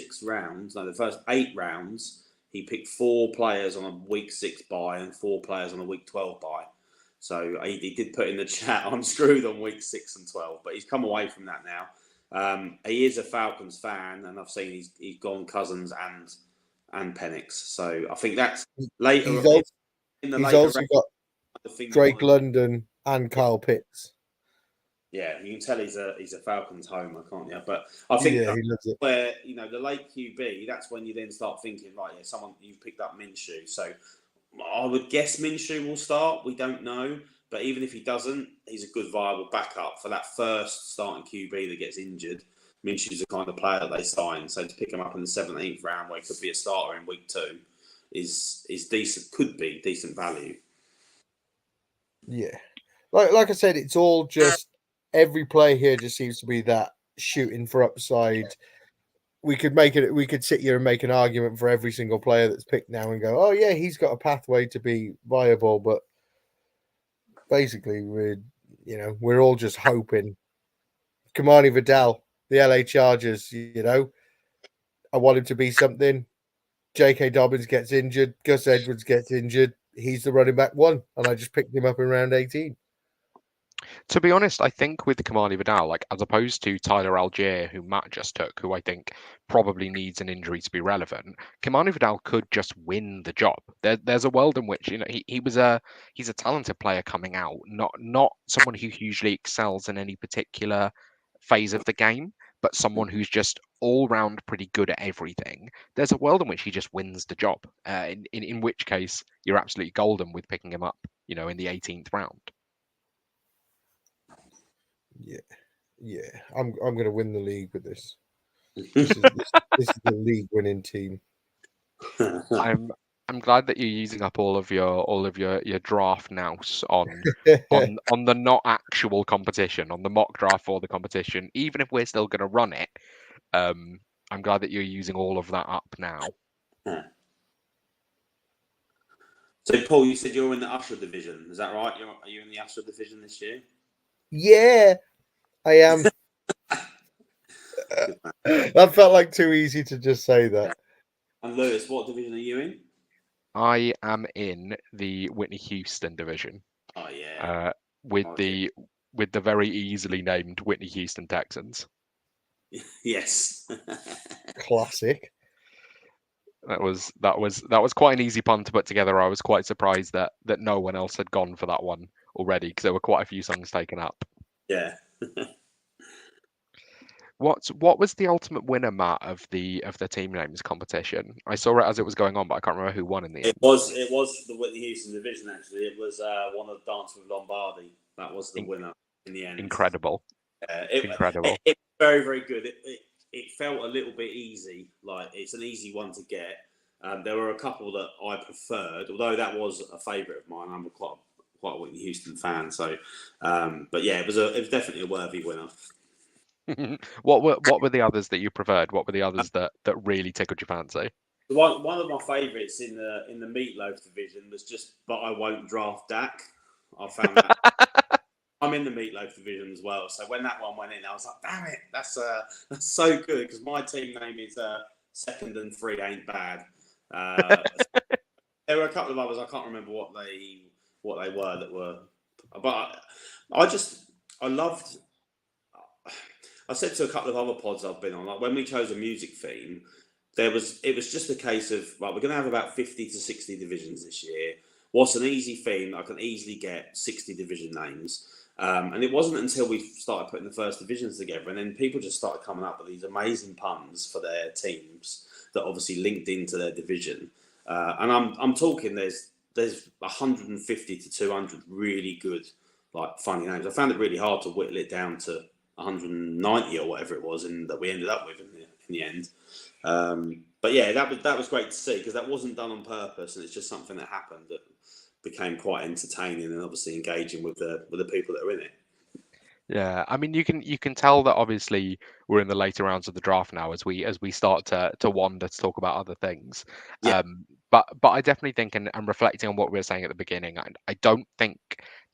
8 rounds, he picked 4 players on a week 6 bye and 4 players on a week 12 bye. So he did put in the chat, I'm screwed on week 6 and 12, but he's come away from that now. He is a Falcons fan, and I've seen he's gone Cousins and Penix. So I think that's later in the He's later also round, got the thing Drake London and Kyle Pitts. Yeah, you can tell he's a Falcons homer, can't you? But I think he loves it. Where, you know, the late QB, that's when you then start thinking, right, yeah, someone you've picked up Minshew. So I would guess Minshew will start. We don't know, but even if he doesn't, he's a good viable backup for that first starting QB that gets injured. Minshew's the kind of player that they sign. So to pick him up in the 17th round, where he could be a starter in week 2, is decent. Could be decent value. Yeah, like I said, it's all just every play here just seems to be that shooting for upside. We could sit here and make an argument for every single player that's picked now and go, oh yeah, he's got a pathway to be viable, but basically we're all just hoping. Kamani Vidal, the LA Chargers, you know, I want him to be something. J.K. Dobbins gets injured, Gus Edwards gets injured. He's the running back 1, and I just picked him up in round 18. To be honest, I think with Kamani Vidal, like as opposed to Tyler Algier, who Matt just took, who I think probably needs an injury to be relevant, Kamani Vidal could just win the job. There's a world in which he's a talented player coming out, not someone who hugely excels in any particular phase of the game, but someone who's just all round pretty good at everything. There's a world in which he just wins the job. In which case, you're absolutely golden with picking him up, in the 18th round. Yeah. I'm going to win the league with this. This is the league winning team. I'm glad that you're using up all of your draft nous on the not actual competition, on the mock draft for the competition. Even if we're still going to run it, I'm glad that you're using all of that up now. So, Paul, you said you're in the Usher division. Is that right? Are you in the Usher division this year? Yeah, I am. That felt like too easy to just say that. And Lewis, what division are you in? I am in the Whitney Houston division. Oh yeah. With the very easily named Whitney Houston Texans. Yes. Classic. That was quite an easy pun to put together. I was quite surprised that no one else had gone for that one already, because there were quite a few songs taken up. Yeah. What was the ultimate winner, Matt, of the team names competition? I saw it as it was going on, but I can't remember who won in the end. It was the Whitney Houston division, actually. It was one of Dance with Lombardi. That was the winner in the end. Incredible. Incredible. It was very, very good. It felt a little bit easy. Like, it's an easy one to get. There were a couple that I preferred, although that was a favourite of mine. I'm quite a Whitney Houston fan. So, but yeah, it was definitely a worthy winner. What were the others that you preferred? What were the others that really tickled your fancy? One of my favourites in the Meatloaf division was just "But I Won't Draft Dak." I found that I'm in the Meatloaf division as well. So when that one went in, I was like, "Damn it, that's so good," because my team name is Second and Three Ain't Bad. There were a couple of others, I can't remember what they were that were, but I loved. I said to a couple of other pods I've been on, like when we chose a music theme, it was just a case of, right, we're going to have about 50 to 60 divisions this year. What's an easy theme? I can easily get 60 division names. And it wasn't until we started putting the first divisions together, and then people just started coming up with these amazing puns for their teams that obviously linked into their division. And I'm talking, there's 150 to 200 really good, like, funny names. I found it really hard to whittle it down to 190 or whatever it was, and that we ended up with in the end. But yeah, that was great to see, because that wasn't done on purpose, and it's just something that happened that became quite entertaining and obviously engaging with the people that are in it. Yeah, I mean, you can tell that obviously we're in the later rounds of the draft now as we start to wander to talk about other things. Yeah. But I definitely think, and reflecting on what we were saying at the beginning, I don't think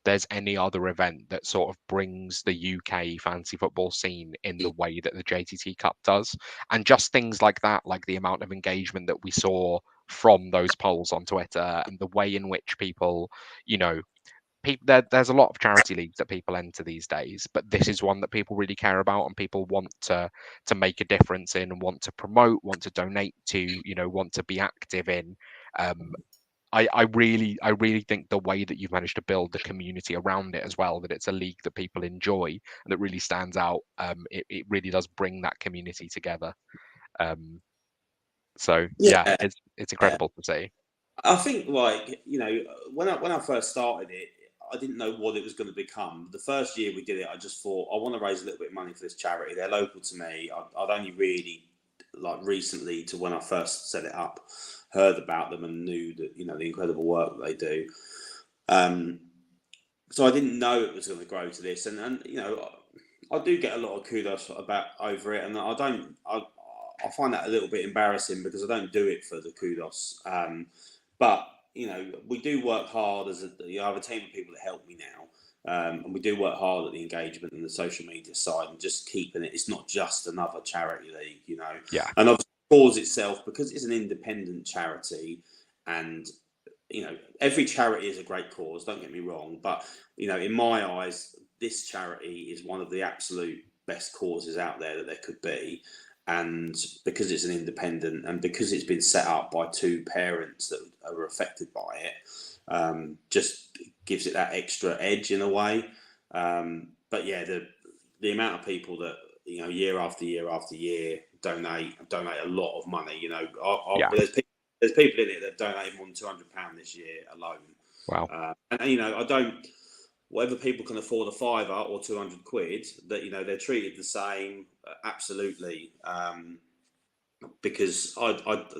there's any other event that sort of brings the UK fantasy football scene in the way that the JTT Cup does. And just things like that, like the amount of engagement that we saw from those polls on Twitter, and the way in which people, there's a lot of charity leagues that people enter these days, but this is one that people really care about, and people want to make a difference in, and want to promote, want to donate to, want to be active in. I really think the way that you've managed to build the community around it as well, that it's a league that people enjoy and that really stands out. It really does bring that community together. So yeah, it's incredible to see. I think, like, when I first started it, I didn't know what it was going to become. The first year we did it, I just thought, I want to raise a little bit of money for this charity. They're local to me. I'd only really, like, recently, to when I first set it up, heard about them and knew that, the incredible work that they do. So I didn't know it was going to grow to this. And I do get a lot of kudos over it. And I find that a little bit embarrassing, because I don't do it for the kudos. But we do work hard I have a team of people that help me now. And we do work hard at the engagement and the social media side, and just keeping it. It's not just another charity league, Yeah. And obviously the cause itself, because it's an independent charity, and every charity is a great cause. Don't get me wrong, but in my eyes, this charity is one of the absolute best causes out there that there could be. And because it's an independent and because it's been set up by two parents that are affected by it, just gives it that extra edge in a way. But yeah, the amount of people that, you know, year after year after year donate a lot of money. You know, there's people in it that donated more than £200 this year alone. Wow. And you know, whatever people can afford a fiver or 200 quid, that, you know, they're treated the same, absolutely. Because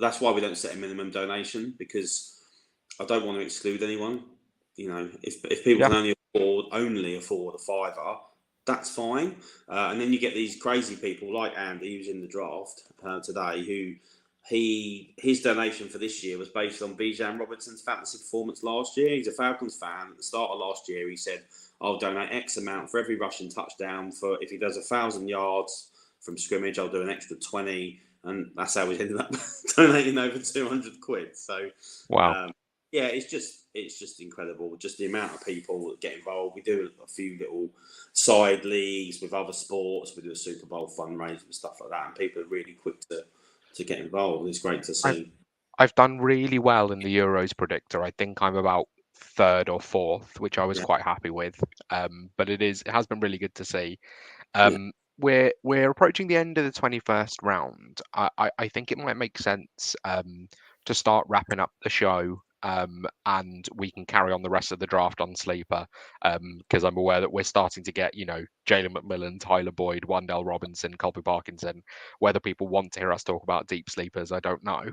that's why we don't set a minimum donation, because I don't want to exclude anyone. You know, if people can only afford a fiver, that's fine. And then you get these crazy people like Andy, who's in the draft today, who his donation for this year was based on Bijan Robinson's fantasy performance last year. He's a Falcons fan. At the start of last year, he said, I'll donate X amount for every rushing touchdown. For if he does 1,000 yards from scrimmage, I'll do an extra 20. And that's how we ended up donating over 200 quid. So, wow. Yeah, it's just incredible. Just the amount of people that get involved. We do a few little side leagues with other sports. We do a Super Bowl fundraiser and stuff like that. And people are really quick to get involved. It's great to see. I've done really well in the Euros predictor. I think I'm about third or fourth, which I was quite happy with. But it has been really good to see. We're approaching the end of the 21st round. I think it might make sense to start wrapping up the show. And we can carry on the rest of the draft on Sleeper, because I'm aware that we're starting to get, you know, Jalen McMillan, Tyler Boyd, Wandell Robinson, Colby Parkinson. Whether people want to hear us talk about deep sleepers, I don't know.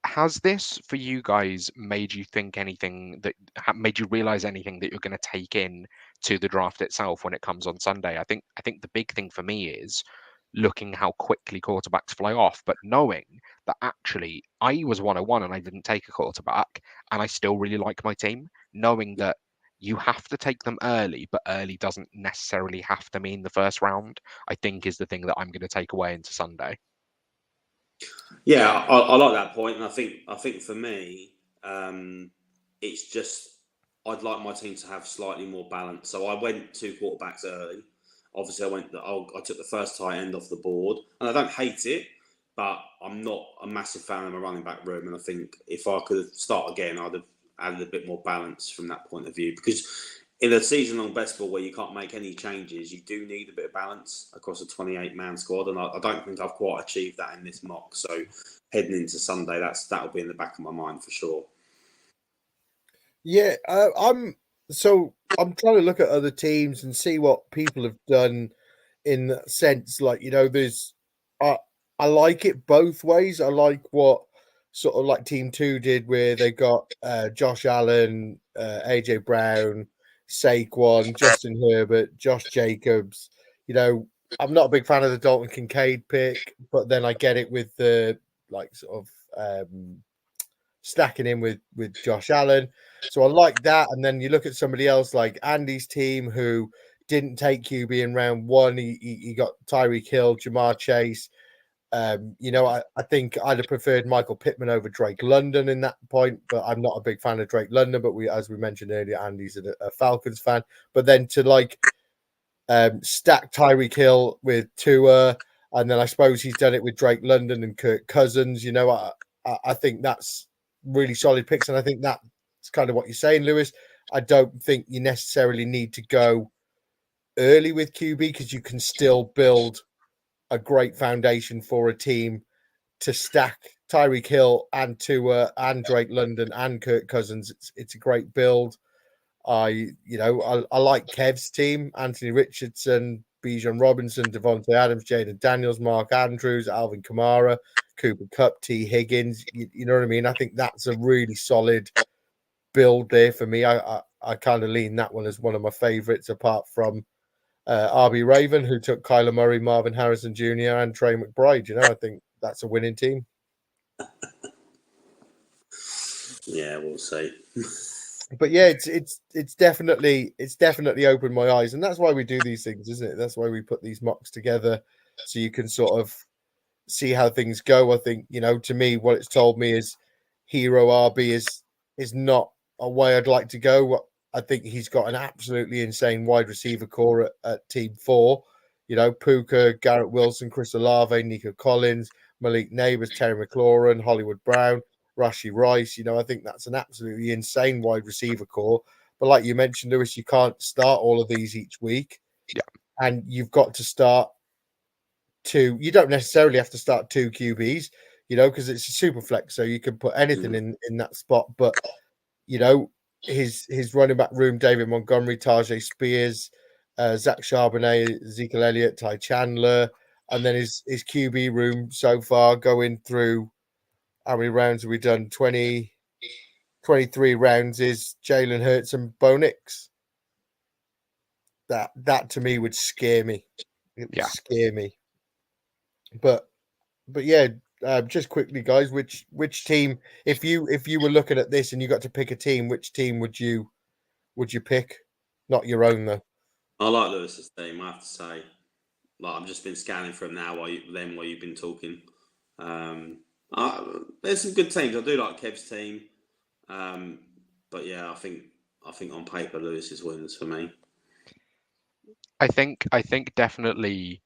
Has this, for you guys, made you think anything that made you realize anything that you're going to take in to the draft itself when it comes on Sunday? I think the big thing for me is looking how quickly quarterbacks fly off, but knowing that actually I was 101 and I didn't take a quarterback and I still really like my team, knowing that you have to take them early, but early doesn't necessarily have to mean the first round, I think is the thing that I'm going to take away into Sunday. Yeah, I like that point, and I think for me, it's just I'd like my team to have slightly more balance. So I went 2 quarterbacks early. Obviously, I took the first tight end off the board, and I don't hate it, but I'm not a massive fan of my running back room. And I think if I could start again, I'd have added a bit more balance from that point of view. Because in a season-long best ball where you can't make any changes, you do need a bit of balance across a 28-man squad, and I don't think I've quite achieved that in this mock. So heading into Sunday, that'll be in the back of my mind for sure. Yeah, I'm trying to look at other teams and see what people have done in that sense. Like, you know, I like it both ways. I like what sort of like Team 2 did, where they got Josh Allen, AJ Brown, Saquon, Justin Herbert, Josh Jacobs. You know, I'm not a big fan of the Dalton Kincaid pick, but then I get it with the like sort of stacking in with Josh Allen. So I like that. And then you look at somebody else like Andy's team who didn't take QB in round 1. He got Tyreek Hill, Jamar Chase. You know, I think I'd have preferred Michael Pittman over Drake London in that point, but I'm not a big fan of Drake London. But as we mentioned earlier, Andy's a Falcons fan. But then to like stack Tyreek Hill with Tua, and then I suppose he's done it with Drake London and Kirk Cousins. You know, I think that's really solid picks, and I think that's kind of what you're saying, Lewis. I don't think you necessarily need to go early with QB because you can still build a great foundation for a team to stack Tyreek Hill and Tua and Drake London and Kirk Cousins. It's a great build. I like Kev's team: Anthony Richardson, Bijan Robinson, Devontae Adams, Jaden Daniels, Mark Andrews, Alvin Kamara, Cooper Kupp, T. Higgins. You know what I mean? I think that's a really solid build there for me. I kind of lean that one as one of my favorites, apart from RB Raven, who took Kyler Murray, Marvin Harrison Jr., and Trey McBride. You know, I think that's a winning team. Yeah, we'll see. But yeah, it's definitely opened my eyes, and that's why we do these things, isn't it? That's why we put these mocks together, so you can sort of see how things go. I think, you know, to me, what it's told me is Hero RB is not a way I'd like to go. I think he's got an absolutely insane wide receiver core at Team 4. You know, Puka, Garrett Wilson, Chris Olave, Nico Collins, Malik Neighbors, Terry McLaurin, Hollywood Brown, Rashi Rice. You know, I think that's an absolutely insane wide receiver core. But like you mentioned, Lewis, you can't start all of these each week. Yeah. And you've got to start two. You don't necessarily have to start two QBs, you know, because it's a super flex. So you can put anything in that spot. But, you know, his running back room, David Montgomery, Tajay Spears, Zach Charbonnet, Ezekiel Elliott, Ty Chandler, and then his QB room so far going through, how many rounds have we done? 23 rounds is Jalen Hurts and Bo Nix. That to me would scare me. It would scare me. But yeah, just quickly, guys, which team, if you were looking at this and you got to pick a team, which team would you pick? Not your own though. I like Lewis's team, I have to say. Like, I've just been scanning for him now while you've been talking. There's some good teams. I do like Kev's team. But yeah, I think on paper Lewis's wins for me. I think definitely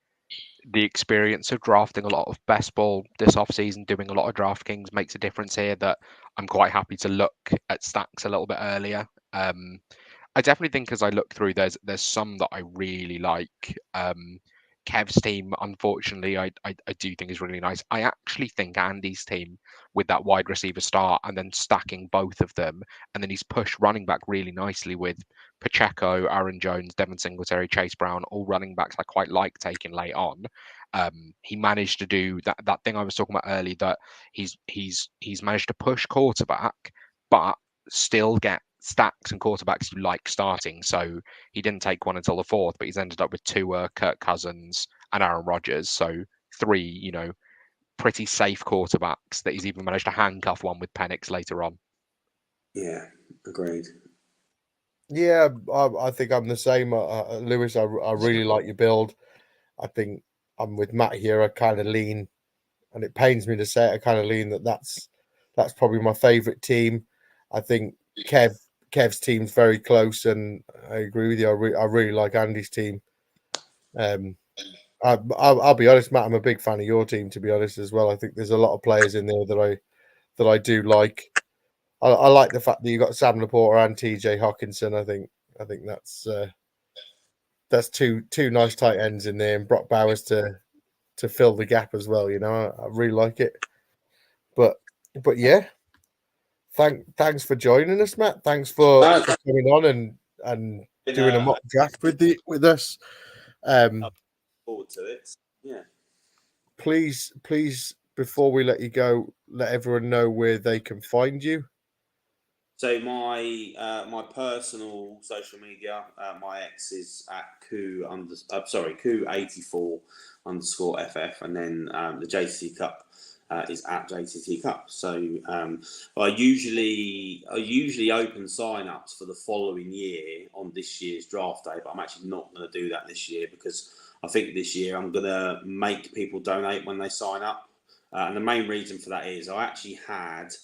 the experience of drafting a lot of best ball this offseason, doing a lot of DraftKings makes a difference here, that I'm quite happy to look at stacks a little bit earlier. I definitely think as I look through, there's some that I really like. Kev's team, unfortunately, I do think is really nice. I actually think Andy's team with that wide receiver start and then stacking both of them, and then he's pushed running back really nicely with Pacheco, Aaron Jones, Devin Singletary, Chase Brown, all running backs I quite like taking late on. He managed to do that thing I was talking about earlier, that he's managed to push quarterback, but still get stacks and quarterbacks you like starting. So he didn't take one until the fourth, but he's ended up with Tua, Kirk Cousins, and Aaron Rodgers. So three, you know, pretty safe quarterbacks that he's even managed to handcuff one with Penix later on. Yeah, agreed. Yeah, I think I'm the same. Lewis, I really like your build. I think I'm with Matt here. I kind of lean, and it pains me to say it, I kind of lean that's probably my favourite team. I think Kev's team's very close, and I agree with you. I really like Andy's team. I'll be honest, Matt. I'm a big fan of your team, to be honest, as well. I think there's a lot of players in there that I do like. I like the fact that you got Sam Laporta and TJ Hawkinson. I think that's two nice tight ends in there, and Brock Bowers to fill the gap as well. You know, I really like it. But yeah, thanks for joining us, Matt. Thanks for coming on and doing a mock draft with us. Forward to it. Yeah. Please, before we let you go, let everyone know where they can find you. So my personal social media, my ex is at Ku84_FF, and then the JTT Cup is at JTT Cup. So I usually open sign-ups for the following year on this year's draft day, but I'm actually not going to do that this year because I think this year I'm going to make people donate when they sign up, and the main reason for that is I actually had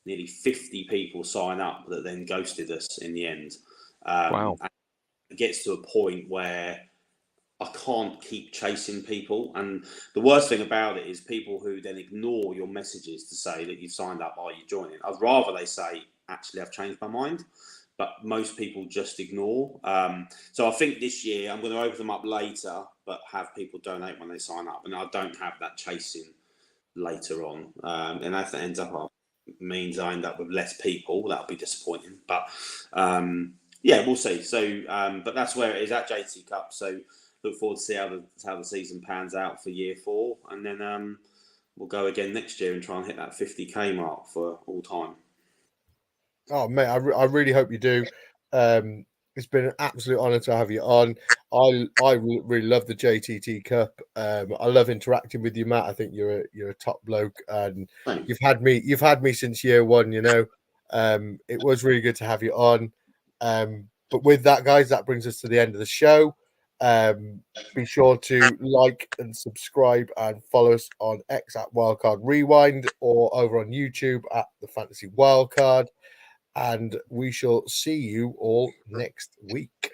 nearly 50 people sign up that then ghosted us in the end. Wow. And it gets to a point where I can't keep chasing people. And the worst thing about it is people who then ignore your messages to say that you've signed up, are you joining? I'd rather they say, actually, I've changed my mind. But most people just ignore. So I think this year I'm going to open them up later, but have people donate when they sign up. And I don't have that chasing later on. And if that ends up means I end up with less people, that'll be disappointing. But yeah, we'll see. So, but that's where it is at JT Cup. So look forward to see how the season pans out for year 4, and then we'll go again next year and try and hit that 50k mark for all time. Oh mate, I really hope you do. It's been an absolute honour to have you on. I really love the JTT Cup. I love interacting with you, Matt. I think you're a top bloke, and Thanks. you've had me since year 1. You know, it was really good to have you on. But with that, guys, that brings us to the end of the show. Be sure to like and subscribe and follow us on X at Wildcard Rewind, or over on YouTube at the Fantasy Wildcard. and we shall see you all next week.